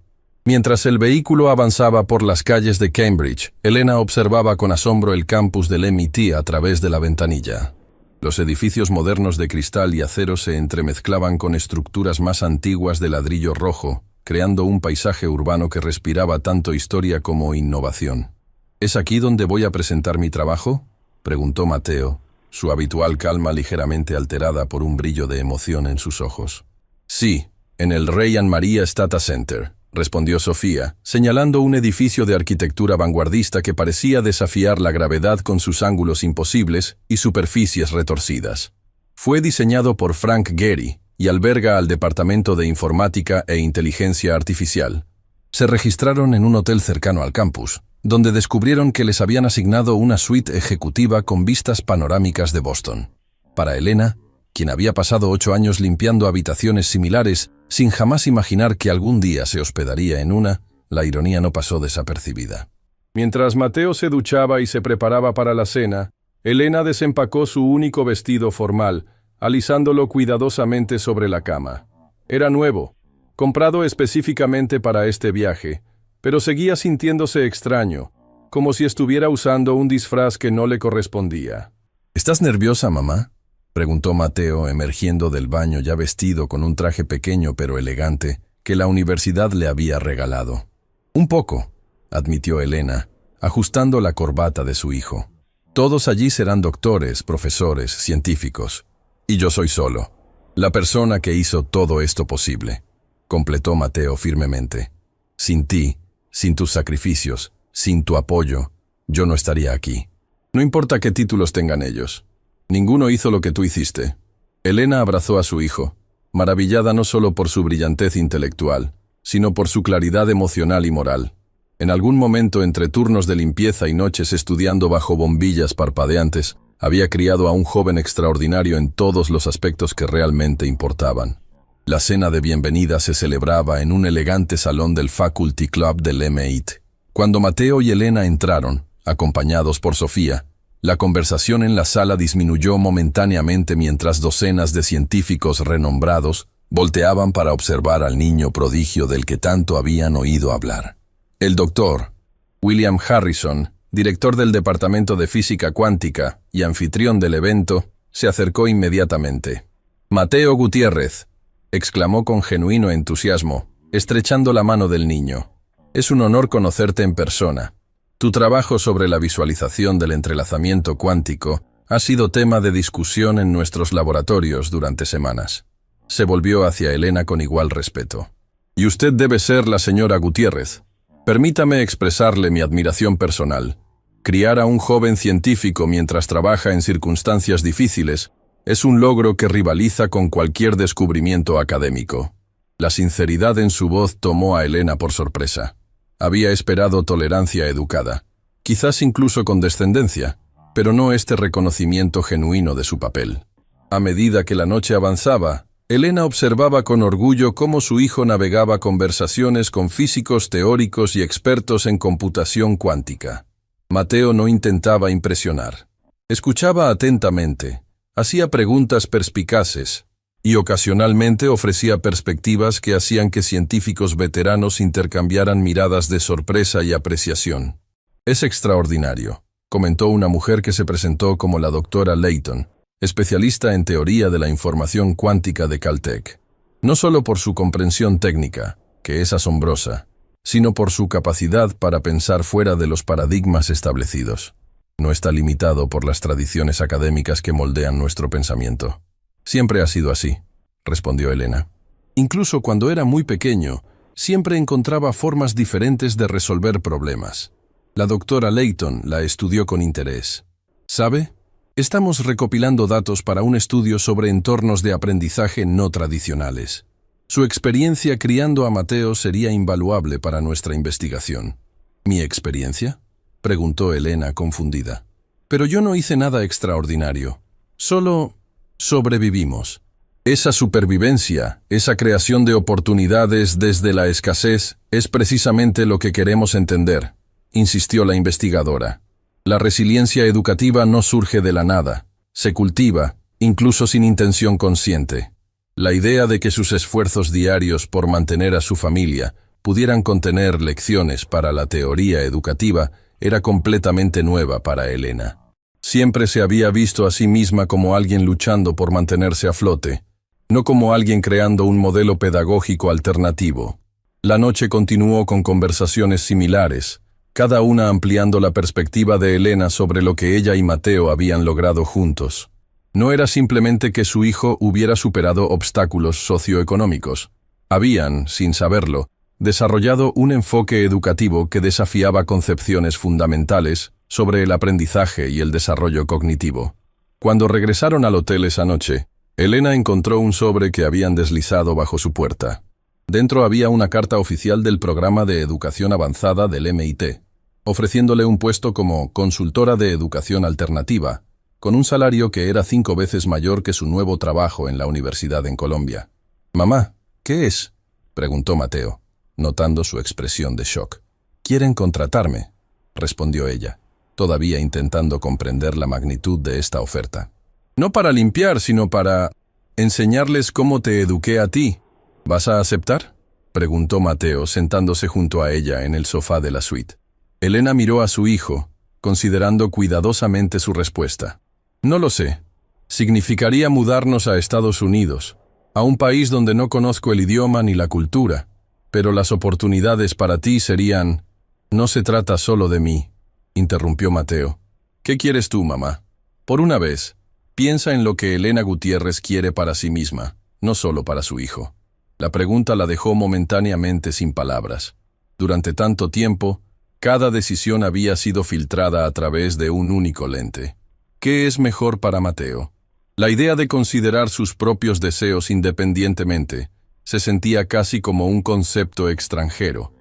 Mientras el vehículo avanzaba por las calles de Cambridge, Elena observaba con asombro el campus del MIT a través de la ventanilla. Los edificios modernos de cristal y acero se entremezclaban con estructuras más antiguas de ladrillo rojo, creando un paisaje urbano que respiraba tanto historia como innovación. ¿Es aquí donde voy a presentar mi trabajo?, preguntó Mateo, su habitual calma ligeramente alterada por un brillo de emoción en sus ojos. Sí, en el Ray and Maria Data Center, respondió Sofía, señalando un edificio de arquitectura vanguardista que parecía desafiar la gravedad con sus ángulos imposibles y superficies retorcidas. Fue diseñado por Frank Gehry y alberga al Departamento de Informática e Inteligencia Artificial. Se registraron en un hotel cercano al campus, donde descubrieron que les habían asignado una suite ejecutiva con vistas panorámicas de Boston. Para Elena, quien había pasado 8 años limpiando habitaciones similares sin jamás imaginar que algún día se hospedaría en una, la ironía no pasó desapercibida. Mientras Mateo se duchaba y se preparaba para la cena, Elena desempacó su único vestido formal, alisándolo cuidadosamente sobre la cama. Era nuevo, comprado específicamente para este viaje, pero seguía sintiéndose extraño, como si estuviera usando un disfraz que no le correspondía. ¿Estás nerviosa, mamá?, preguntó Mateo, emergiendo del baño ya vestido con un traje pequeño pero elegante que la universidad le había regalado. Un poco, admitió Elena, ajustando la corbata de su hijo. Todos allí serán doctores, profesores, científicos. Y yo soy solo, la persona que hizo todo esto posible, completó Mateo firmemente. Sin ti, sin tus sacrificios, sin tu apoyo, yo no estaría aquí. No importa qué títulos tengan ellos. Ninguno hizo lo que tú hiciste. Elena abrazó a su hijo, maravillada no solo por su brillantez intelectual, sino por su claridad emocional y moral. En algún momento, entre turnos de limpieza y noches estudiando bajo bombillas parpadeantes, había criado a un joven extraordinario en todos los aspectos que realmente importaban. La cena de bienvenida se celebraba en un elegante salón del Faculty Club del MIT. Cuando Mateo y Elena entraron, acompañados por Sofía, la conversación en la sala disminuyó momentáneamente mientras docenas de científicos renombrados volteaban para observar al niño prodigio del que tanto habían oído hablar. El doctor William Harrison, director del Departamento de Física Cuántica y anfitrión del evento, se acercó inmediatamente. «Mateo Gutiérrez», exclamó con genuino entusiasmo, estrechando la mano del niño. «Es un honor conocerte en persona. Tu trabajo sobre la visualización del entrelazamiento cuántico Ha sido tema de discusión en nuestros laboratorios durante semanas. Se volvió hacia Elena con igual respeto. Y usted debe ser la señora Gutiérrez. Permítame expresarle mi admiración personal. Criar a un joven científico mientras trabaja en circunstancias difíciles es un logro que rivaliza con cualquier descubrimiento académico. La sinceridad en su voz tomó a Elena por sorpresa. Había esperado tolerancia educada, quizás incluso condescendencia, pero no este reconocimiento genuino de su papel. A medida que la noche avanzaba, Elena observaba con orgullo cómo su hijo navegaba conversaciones con físicos teóricos y expertos en computación cuántica. Mateo no intentaba impresionar. Escuchaba atentamente, hacía preguntas perspicaces y ocasionalmente ofrecía perspectivas que hacían que científicos veteranos intercambiaran miradas de sorpresa y apreciación. «Es extraordinario», comentó una mujer que se presentó como la doctora Layton, especialista en teoría de la información cuántica de Caltech. No solo por su comprensión técnica, que es asombrosa, sino por su capacidad para pensar fuera de los paradigmas establecidos. No está limitado por las tradiciones académicas que moldean nuestro pensamiento. Siempre ha sido así, respondió Elena. Incluso cuando era muy pequeño, siempre encontraba formas diferentes de resolver problemas. La doctora Layton la estudió con interés. ¿Sabe? Estamos recopilando datos para un estudio sobre entornos de aprendizaje no tradicionales. Su experiencia criando a Mateo sería invaluable para nuestra investigación. ¿Mi experiencia?, preguntó Elena confundida. Pero yo no hice nada extraordinario. Solo sobrevivimos. Esa supervivencia, esa creación de oportunidades desde la escasez, es precisamente lo que queremos entender, insistió la investigadora. La resiliencia educativa no surge de la nada, se cultiva, incluso sin intención consciente. La idea de que sus esfuerzos diarios por mantener a su familia pudieran contener lecciones para la teoría educativa era completamente nueva para Elena. Siempre se había visto a sí misma como alguien luchando por mantenerse a flote, no como alguien creando un modelo pedagógico alternativo. La noche continuó con conversaciones similares, cada una ampliando la perspectiva de Elena sobre lo que ella y Mateo habían logrado juntos. No era simplemente que su hijo hubiera superado obstáculos socioeconómicos. Habían, sin saberlo, desarrollado un enfoque educativo que desafiaba concepciones fundamentales sobre el aprendizaje y el desarrollo cognitivo. Cuando regresaron al hotel esa noche, Elena encontró un sobre que habían deslizado bajo su puerta. Dentro había una carta oficial del programa de educación avanzada del MIT, ofreciéndole un puesto como consultora de educación alternativa, con un salario que era 5 veces mayor que su nuevo trabajo en la universidad en Colombia. «Mamá, ¿qué es?», preguntó Mateo, notando su expresión de shock. «Quieren contratarme», respondió ella, todavía intentando comprender la magnitud de esta oferta. «No para limpiar, sino para enseñarles cómo te eduqué a ti. ¿Vas a aceptar?», preguntó Mateo, sentándose junto a ella en el sofá de la suite. Elena miró a su hijo, considerando cuidadosamente su respuesta. «No lo sé. Significaría mudarnos a Estados Unidos, a un país donde no conozco el idioma ni la cultura, pero las oportunidades para ti serían...». «No se trata solo de mí», interrumpió Mateo. «¿Qué quieres tú, mamá? Por una vez, piensa en lo que Elena Gutiérrez quiere para sí misma, no solo para su hijo». La pregunta la dejó momentáneamente sin palabras. Durante tanto tiempo, cada decisión había sido filtrada a través de un único lente. ¿Qué es mejor para Mateo? La idea de considerar sus propios deseos independientemente se sentía casi como un concepto extranjero.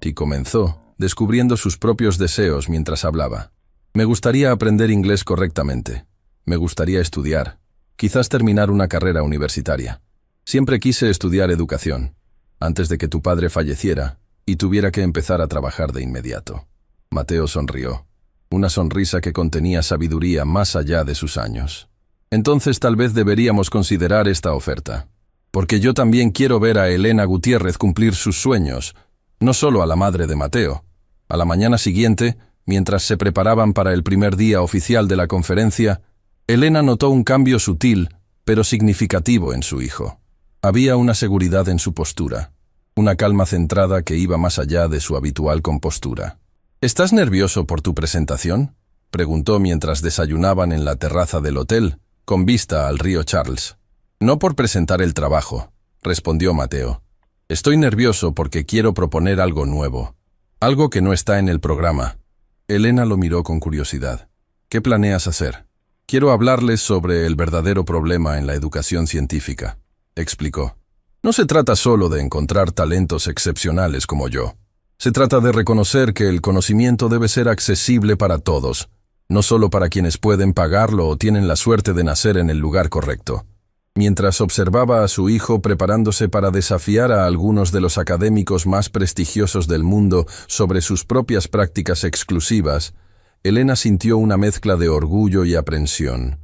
Y comenzó, descubriendo sus propios deseos mientras hablaba. «Me gustaría aprender inglés correctamente. Me gustaría estudiar. Quizás terminar una carrera universitaria. Siempre quise estudiar educación, antes de que tu padre falleciera y tuviera que empezar a trabajar de inmediato». Mateo sonrió, una sonrisa que contenía sabiduría más allá de sus años. «Entonces tal vez deberíamos considerar esta oferta, porque yo también quiero ver a Elena Gutiérrez cumplir sus sueños, no solo a la madre de Mateo». A la mañana siguiente, mientras se preparaban para el primer día oficial de la conferencia, Elena notó un cambio sutil, pero significativo en su hijo. Había una seguridad en su postura, una calma centrada que iba más allá de su habitual compostura. «¿Estás nervioso por tu presentación?», preguntó mientras desayunaban en la terraza del hotel, con vista al río Charles. No por presentar el trabajo, respondió Mateo. Estoy nervioso porque quiero proponer algo nuevo, algo que no está en el programa. Elena lo miró con curiosidad. ¿Qué planeas hacer? Quiero hablarles sobre el verdadero problema en la educación científica, explicó. No se trata solo de encontrar talentos excepcionales como yo. Se trata de reconocer que el conocimiento debe ser accesible para todos, no solo para quienes pueden pagarlo o tienen la suerte de nacer en el lugar correcto. Mientras observaba a su hijo preparándose para desafiar a algunos de los académicos más prestigiosos del mundo sobre sus propias prácticas exclusivas, Elena sintió una mezcla de orgullo y aprensión.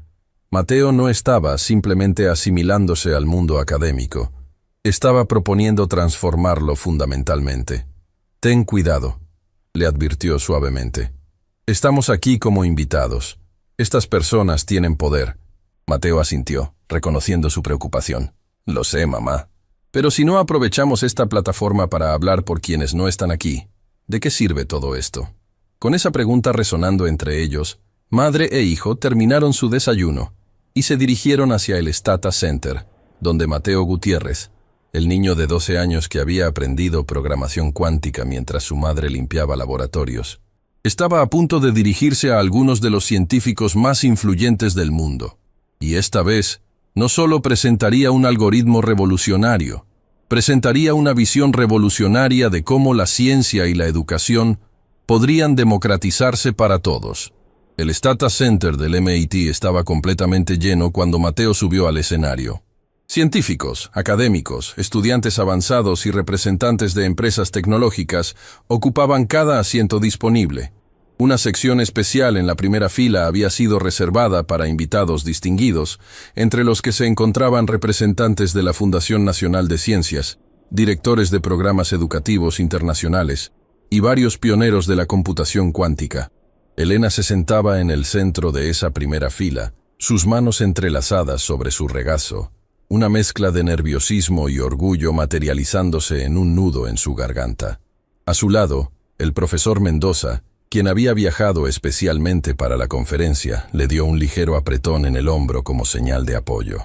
Mateo no estaba simplemente asimilándose al mundo académico. Estaba proponiendo transformarlo fundamentalmente. «Ten cuidado», le advirtió suavemente. «Estamos aquí como invitados. Estas personas tienen poder». Mateo asintió, reconociendo su preocupación. «Lo sé, mamá. Pero si no aprovechamos esta plataforma para hablar por quienes no están aquí, ¿de qué sirve todo esto?». Con esa pregunta resonando entre ellos, madre e hijo terminaron su desayuno y se dirigieron hacia el Stata Center, donde Mateo Gutiérrez, el niño de 12 años que había aprendido programación cuántica mientras su madre limpiaba laboratorios, estaba a punto de dirigirse a algunos de los científicos más influyentes del mundo. Y esta vez, no solo presentaría un algoritmo revolucionario, presentaría una visión revolucionaria de cómo la ciencia y la educación podrían democratizarse para todos. El Stata Center del MIT estaba completamente lleno cuando Mateo subió al escenario. Científicos, académicos, estudiantes avanzados y representantes de empresas tecnológicas ocupaban cada asiento disponible. Una sección especial en la primera fila había sido reservada para invitados distinguidos, entre los que se encontraban representantes de la Fundación Nacional de Ciencias, directores de programas educativos internacionales y varios pioneros de la computación cuántica. Elena se sentaba en el centro de esa primera fila, sus manos entrelazadas sobre su regazo, una mezcla de nerviosismo y orgullo materializándose en un nudo en su garganta. A su lado, el profesor Mendoza, quien había viajado especialmente para la conferencia, le dio un ligero apretón en el hombro como señal de apoyo.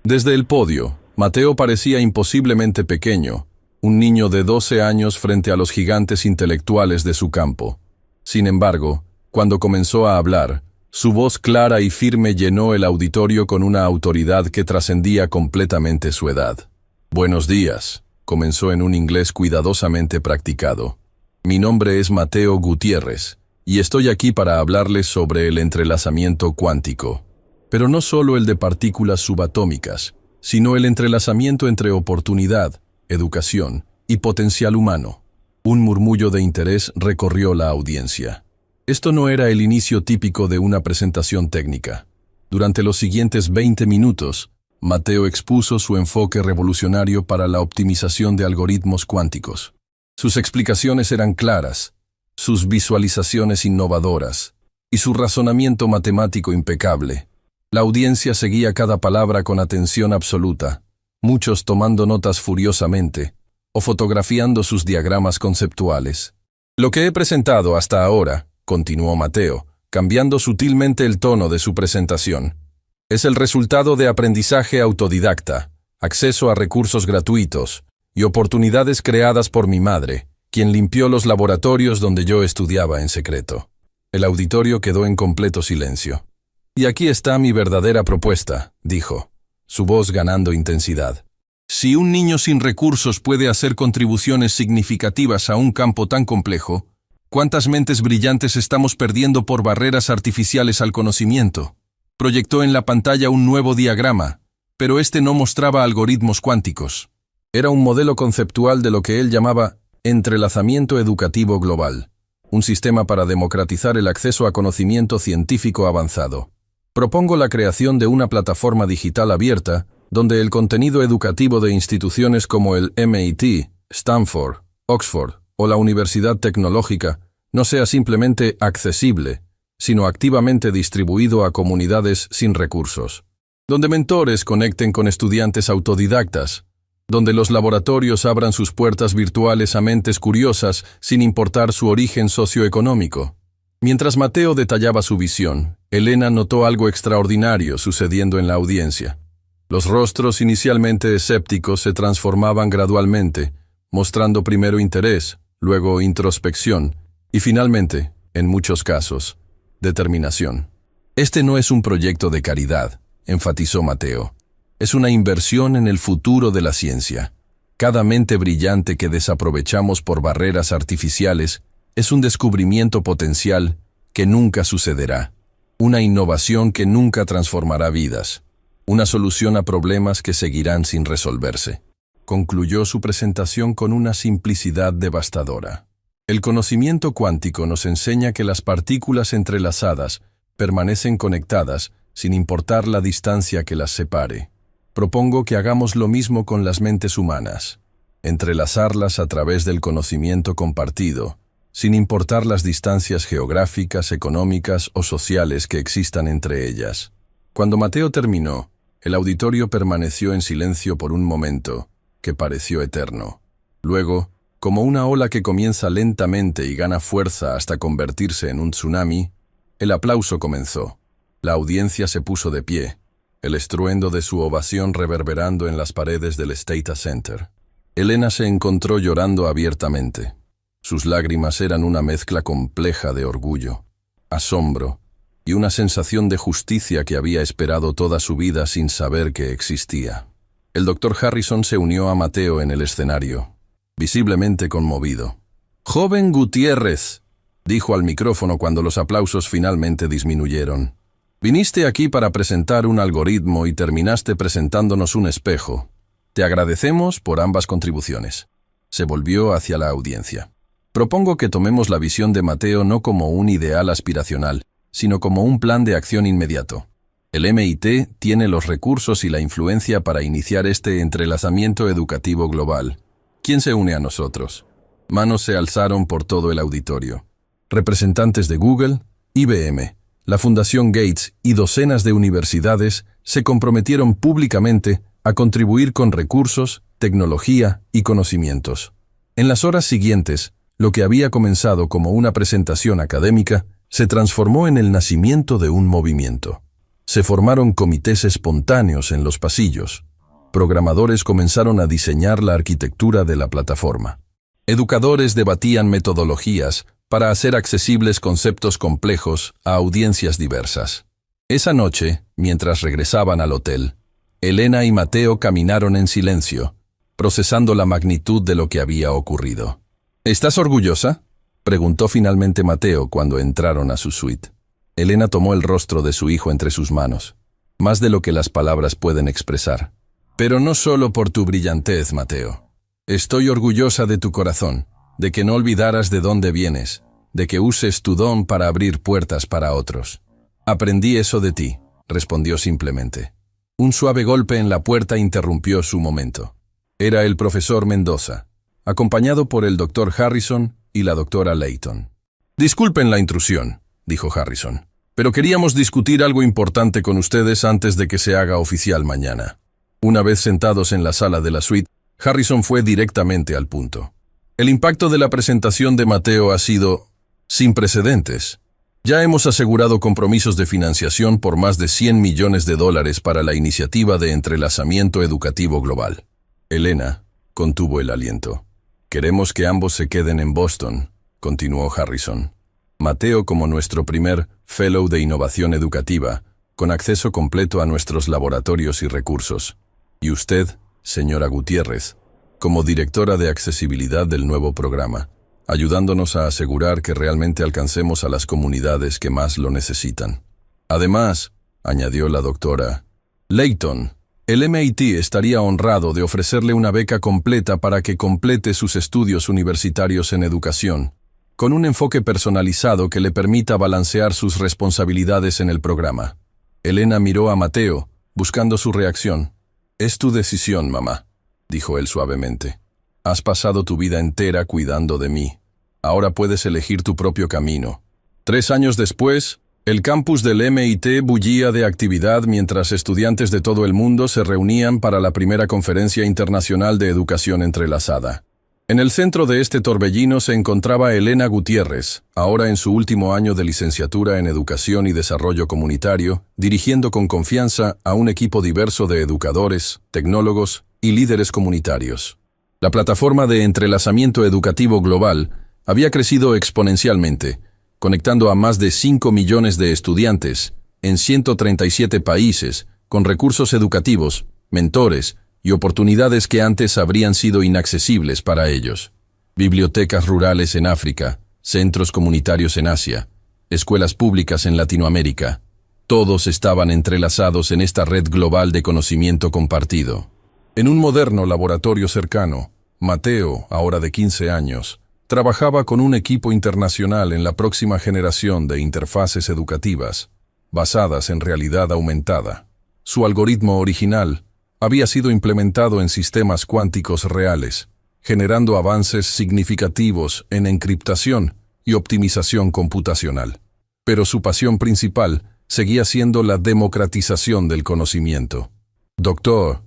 Desde el podio, Mateo parecía imposiblemente pequeño, un niño de 12 años frente a los gigantes intelectuales de su campo. Sin embargo, cuando comenzó a hablar, su voz clara y firme llenó el auditorio con una autoridad que trascendía completamente su edad. «Buenos días», comenzó en un inglés cuidadosamente practicado. «Mi nombre es Mateo Gutiérrez, y estoy aquí para hablarles sobre el entrelazamiento cuántico. Pero no solo el de partículas subatómicas, sino el entrelazamiento entre oportunidad, educación y potencial humano». Un murmullo de interés recorrió la audiencia. Esto no era el inicio típico de una presentación técnica. Durante los siguientes 20 minutos, Mateo expuso su enfoque revolucionario para la optimización de algoritmos cuánticos. Sus explicaciones eran claras, sus visualizaciones innovadoras y su razonamiento matemático impecable. La audiencia seguía cada palabra con atención absoluta, muchos tomando notas furiosamente o fotografiando sus diagramas conceptuales. «Lo que he presentado hasta ahora», continuó Mateo, cambiando sutilmente el tono de su presentación, «es el resultado de aprendizaje autodidacta, acceso a recursos gratuitos y oportunidades creadas por mi madre, quien limpió los laboratorios donde yo estudiaba en secreto». El auditorio quedó en completo silencio. «Y aquí está mi verdadera propuesta», dijo, su voz ganando intensidad. «Si un niño sin recursos puede hacer contribuciones significativas a un campo tan complejo, ¿cuántas mentes brillantes estamos perdiendo por barreras artificiales al conocimiento?». Proyectó en la pantalla un nuevo diagrama, pero este no mostraba algoritmos cuánticos. Era un modelo conceptual de lo que él llamaba entrelazamiento educativo global, un sistema para democratizar el acceso a conocimiento científico avanzado. «Propongo la creación de una plataforma digital abierta donde el contenido educativo de instituciones como el MIT, Stanford, Oxford o la Universidad Tecnológica no sea simplemente accesible, sino activamente distribuido a comunidades sin recursos. Donde mentores conecten con estudiantes autodidactas, donde los laboratorios abran sus puertas virtuales a mentes curiosas sin importar su origen socioeconómico. Mientras Mateo detallaba su visión, Elena notó algo extraordinario sucediendo en la audiencia. Los rostros inicialmente escépticos se transformaban gradualmente, mostrando primero interés, luego introspección y finalmente, en muchos casos, determinación. Este no es un proyecto de caridad, enfatizó Mateo. Es una inversión en el futuro de la ciencia. Cada mente brillante que desaprovechamos por barreras artificiales es un descubrimiento potencial que nunca sucederá, una innovación que nunca transformará vidas, una solución a problemas que seguirán sin resolverse. Concluyó su presentación con una simplicidad devastadora. El conocimiento cuántico nos enseña que las partículas entrelazadas permanecen conectadas sin importar la distancia que las separe. Propongo que hagamos lo mismo con las mentes humanas, entrelazarlas a través del conocimiento compartido, sin importar las distancias geográficas, económicas o sociales que existan entre ellas. Cuando Mateo terminó, el auditorio permaneció en silencio por un momento, que pareció eterno. Luego, como una ola que comienza lentamente y gana fuerza hasta convertirse en un tsunami, el aplauso comenzó. La audiencia se puso de pie, el estruendo de su ovación reverberando en las paredes del Stata Center. Elena se encontró llorando abiertamente. Sus lágrimas eran una mezcla compleja de orgullo, asombro y una sensación de justicia que había esperado toda su vida sin saber que existía. El Dr. Harrison se unió a Mateo en el escenario, visiblemente conmovido. «Joven Gutiérrez», dijo al micrófono cuando los aplausos finalmente disminuyeron. «Viniste aquí para presentar un algoritmo y terminaste presentándonos un espejo. Te agradecemos por ambas contribuciones». Se volvió hacia la audiencia. «Propongo que tomemos la visión de Mateo no como un ideal aspiracional, sino como un plan de acción inmediato. El MIT tiene los recursos y la influencia para iniciar este entrelazamiento educativo global. ¿Quién se une a nosotros?». Manos se alzaron por todo el auditorio. Representantes de Google, IBM, la Fundación Gates y docenas de universidades se comprometieron públicamente a contribuir con recursos, tecnología y conocimientos. En las horas siguientes, lo que había comenzado como una presentación académica se transformó en el nacimiento de un movimiento. Se formaron comités espontáneos en los pasillos. Programadores comenzaron a diseñar la arquitectura de la plataforma. Educadores debatían metodologías para hacer accesibles conceptos complejos a audiencias diversas. Esa noche, mientras regresaban al hotel, Elena y Mateo caminaron en silencio, procesando la magnitud de lo que había ocurrido. «¿Estás orgullosa?», preguntó finalmente Mateo cuando entraron a su suite. Elena tomó el rostro de su hijo entre sus manos, más de lo que las palabras pueden expresar. «Pero no solo por tu brillantez, Mateo. Estoy orgullosa de tu corazón, de que no olvidaras de dónde vienes, de que uses tu don para abrir puertas para otros». «Aprendí eso de ti», respondió simplemente. Un suave golpe en la puerta interrumpió su momento. Era el profesor Mendoza, acompañado por el Dr. Harrison y la doctora Layton. «Disculpen la intrusión», dijo Harrison, «pero queríamos discutir algo importante con ustedes antes de que se haga oficial mañana». Una vez sentados en la sala de la suite, Harrison fue directamente al punto. «El impacto de la presentación de Mateo ha sido sin precedentes. Ya hemos asegurado compromisos de financiación por más de $100 millones para la iniciativa de entrelazamiento educativo global». Elena contuvo el aliento. «Queremos que ambos se queden en Boston», continuó Harrison. «Mateo como nuestro primer Fellow de Innovación Educativa, con acceso completo a nuestros laboratorios y recursos. Y usted, señora Gutiérrez, como directora de accesibilidad del nuevo programa, ayudándonos a asegurar que realmente alcancemos a las comunidades que más lo necesitan. Además», añadió la doctora Layton, «el MIT estaría honrado de ofrecerle una beca completa para que complete sus estudios universitarios en educación, con un enfoque personalizado que le permita balancear sus responsabilidades en el programa». Elena miró a Mateo, buscando su reacción. «Es tu decisión, mamá», dijo él suavemente. «Has pasado tu vida entera cuidando de mí. Ahora puedes elegir tu propio camino». 3 años después, el campus del MIT bullía de actividad mientras estudiantes de todo el mundo se reunían para la primera conferencia internacional de educación entrelazada. En el centro de este torbellino se encontraba Elena Gutiérrez, ahora en su último año de licenciatura en Educación y Desarrollo Comunitario, dirigiendo con confianza a un equipo diverso de educadores, tecnólogos y líderes comunitarios. La plataforma de entrelazamiento educativo global había crecido exponencialmente, conectando a más de 5 millones de estudiantes en 137 países con recursos educativos, mentores y oportunidades que antes habrían sido inaccesibles para ellos. Bibliotecas rurales en África, centros comunitarios en Asia, escuelas públicas en Latinoamérica, todos estaban entrelazados en esta red global de conocimiento compartido. En un moderno laboratorio cercano, Mateo, ahora de 15 años, trabajaba con un equipo internacional en la próxima generación de interfaces educativas, basadas en realidad aumentada. Su algoritmo original había sido implementado en sistemas cuánticos reales, generando avances significativos en encriptación y optimización computacional. Pero su pasión principal seguía siendo la democratización del conocimiento. Doctor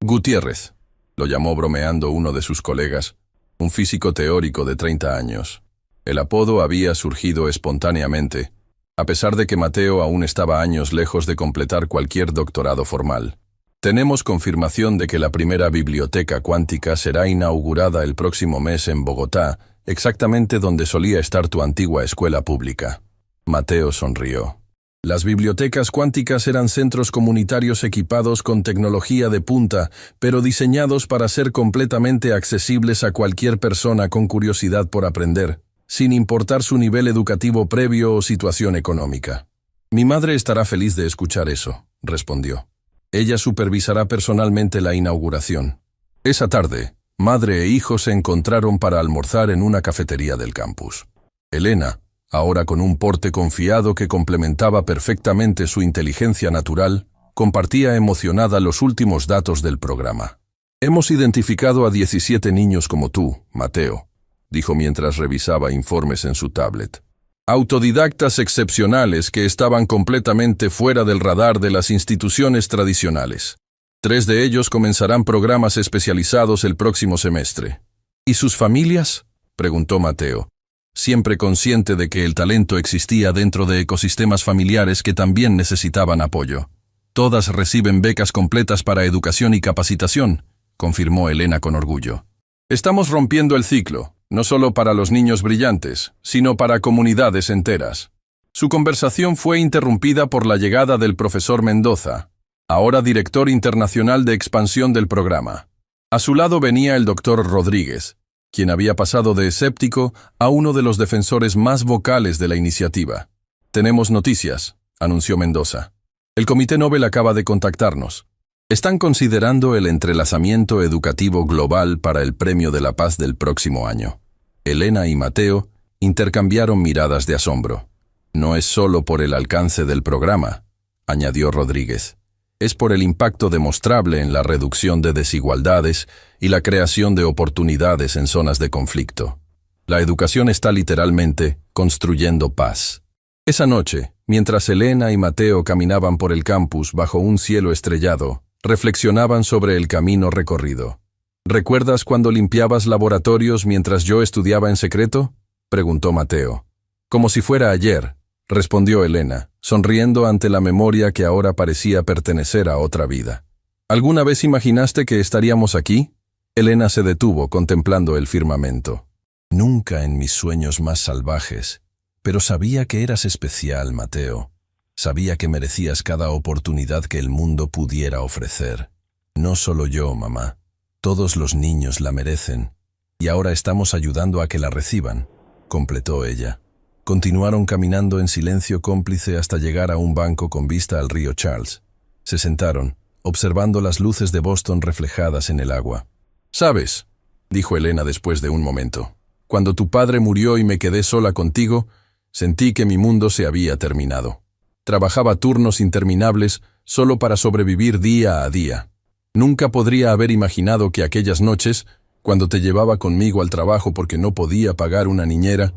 Gutiérrez, lo llamó bromeando uno de sus colegas, un físico teórico de 30 años. El apodo había surgido espontáneamente, a pesar de que Mateo aún estaba años lejos de completar cualquier doctorado formal. Tenemos confirmación de que la primera biblioteca cuántica será inaugurada el próximo mes en Bogotá, exactamente donde solía estar tu antigua escuela pública. Mateo sonrió. Las bibliotecas cuánticas eran centros comunitarios equipados con tecnología de punta, pero diseñados para ser completamente accesibles a cualquier persona con curiosidad por aprender, sin importar su nivel educativo previo o situación económica. Mi madre estará feliz de escuchar eso, respondió. Ella supervisará personalmente la inauguración. Esa tarde, madre e hijo se encontraron para almorzar en una cafetería del campus. Elena, ahora con un porte confiado que complementaba perfectamente su inteligencia natural, compartía emocionada los últimos datos del programa. Hemos identificado a 17 niños como tú, Mateo, dijo mientras revisaba informes en su tablet. Autodidactas excepcionales que estaban completamente fuera del radar de las instituciones tradicionales. 3 de ellos comenzarán programas especializados el próximo semestre. ¿Y sus familias?, preguntó Mateo, siempre consciente de que el talento existía dentro de ecosistemas familiares que también necesitaban apoyo. Todas reciben becas completas para educación y capacitación, confirmó Elena con orgullo. Estamos rompiendo el ciclo, no solo para los niños brillantes, sino para comunidades enteras. Su conversación fue interrumpida por la llegada del profesor Mendoza, ahora director internacional de expansión del programa. A su lado venía el doctor Rodríguez, quien había pasado de escéptico a uno de los defensores más vocales de la iniciativa. Tenemos noticias, anunció Mendoza. El Comité Nobel acaba de contactarnos. Están considerando el entrelazamiento educativo global para el Premio de la Paz del próximo año. Elena y Mateo intercambiaron miradas de asombro. No es solo por el alcance del programa, añadió Rodríguez. Es por el impacto demostrable en la reducción de desigualdades y la creación de oportunidades en zonas de conflicto. La educación está literalmente construyendo paz. Esa noche, mientras Elena y Mateo caminaban por el campus bajo un cielo estrellado, reflexionaban sobre el camino recorrido. ¿Recuerdas cuando limpiabas laboratorios mientras yo estudiaba en secreto?, preguntó Mateo. Como si fuera ayer, respondió Elena, sonriendo ante la memoria que ahora parecía pertenecer a otra vida. ¿Alguna vez imaginaste que estaríamos aquí? Elena se detuvo contemplando el firmamento. Nunca en mis sueños más salvajes, pero sabía que eras especial, Mateo. Sabía que merecías cada oportunidad que el mundo pudiera ofrecer. No solo yo, mamá. Todos los niños la merecen, y ahora estamos ayudando a que la reciban, completó ella. Continuaron caminando en silencio cómplice hasta llegar a un banco con vista al río Charles. Se sentaron, observando las luces de Boston reflejadas en el agua. «¿Sabes?», dijo Elena después de un momento. «Cuando tu padre murió y me quedé sola contigo, sentí que mi mundo se había terminado. Trabajaba turnos interminables solo para sobrevivir día a día. Nunca podría haber imaginado que aquellas noches, cuando te llevaba conmigo al trabajo porque no podía pagar una niñera,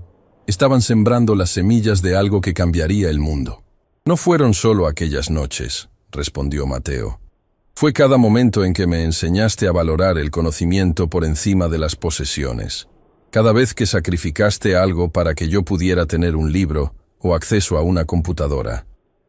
estaban sembrando las semillas de algo que cambiaría el mundo». «No fueron solo aquellas noches», respondió Mateo. Fue cada momento en que me enseñaste a valorar el conocimiento por encima de las posesiones. Cada vez que sacrificaste algo para que yo pudiera tener un libro o acceso a una computadora.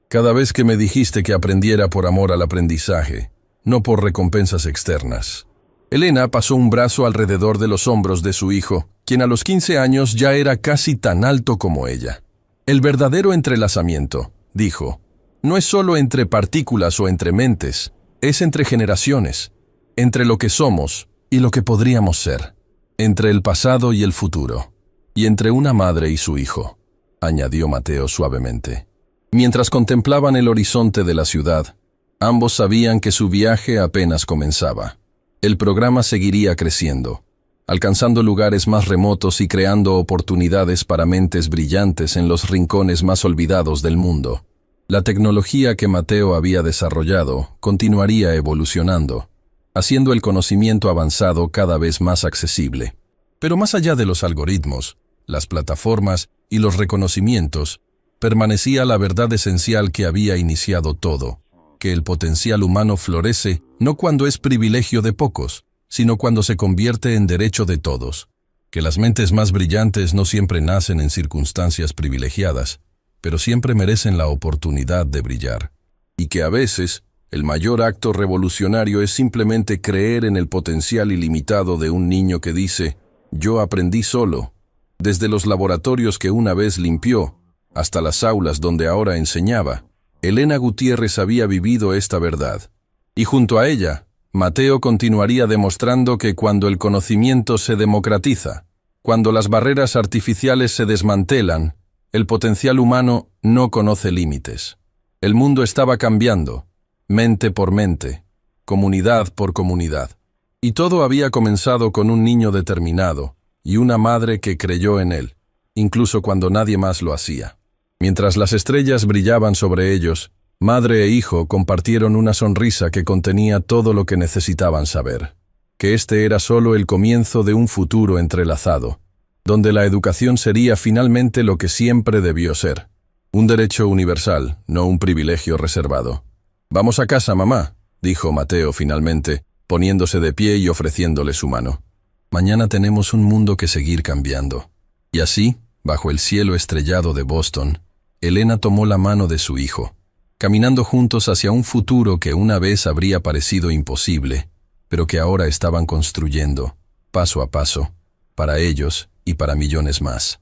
Cada vez que me dijiste que aprendiera por amor al aprendizaje, no por recompensas externas. Elena pasó un brazo alrededor de los hombros de su hijo, quien a los 15 años ya era casi tan alto como ella. El verdadero entrelazamiento, dijo, no es solo entre partículas o entre mentes, es entre generaciones, entre lo que somos y lo que podríamos ser, entre el pasado y el futuro, y entre una madre y su hijo, añadió Mateo suavemente. Mientras contemplaban el horizonte de la ciudad, ambos sabían que su viaje apenas comenzaba. El programa seguiría creciendo, alcanzando lugares más remotos y creando oportunidades para mentes brillantes en los rincones más olvidados del mundo. La tecnología que Mateo había desarrollado continuaría evolucionando, haciendo el conocimiento avanzado cada vez más accesible. Pero más allá de los algoritmos, las plataformas y los reconocimientos, permanecía la verdad esencial que había iniciado todo, que el potencial humano florece no cuando es privilegio de pocos, sino cuando se convierte en derecho de todos, que las mentes más brillantes no siempre nacen en circunstancias privilegiadas, pero siempre merecen la oportunidad de brillar, y que a veces el mayor acto revolucionario es simplemente creer en el potencial ilimitado de un niño que dice, yo aprendí solo, desde los laboratorios que una vez limpió, hasta las aulas donde ahora enseñaba. Elena Gutiérrez había vivido esta verdad, y junto a ella, Mateo continuaría demostrando que cuando el conocimiento se democratiza, cuando las barreras artificiales se desmantelan, el potencial humano no conoce límites. El mundo estaba cambiando, mente por mente, comunidad por comunidad. Y todo había comenzado con un niño determinado y una madre que creyó en él, incluso cuando nadie más lo hacía. Mientras las estrellas brillaban sobre ellos, madre e hijo compartieron una sonrisa que contenía todo lo que necesitaban saber, que este era solo el comienzo de un futuro entrelazado, donde la educación sería finalmente lo que siempre debió ser, un derecho universal, no un privilegio reservado. «Vamos a casa, mamá», dijo Mateo finalmente, poniéndose de pie y ofreciéndole su mano. «Mañana tenemos un mundo que seguir cambiando». Y así, bajo el cielo estrellado de Boston, Elena tomó la mano de su hijo, caminando juntos hacia un futuro que una vez habría parecido imposible, pero que ahora estaban construyendo, paso a paso, para ellos y para millones más.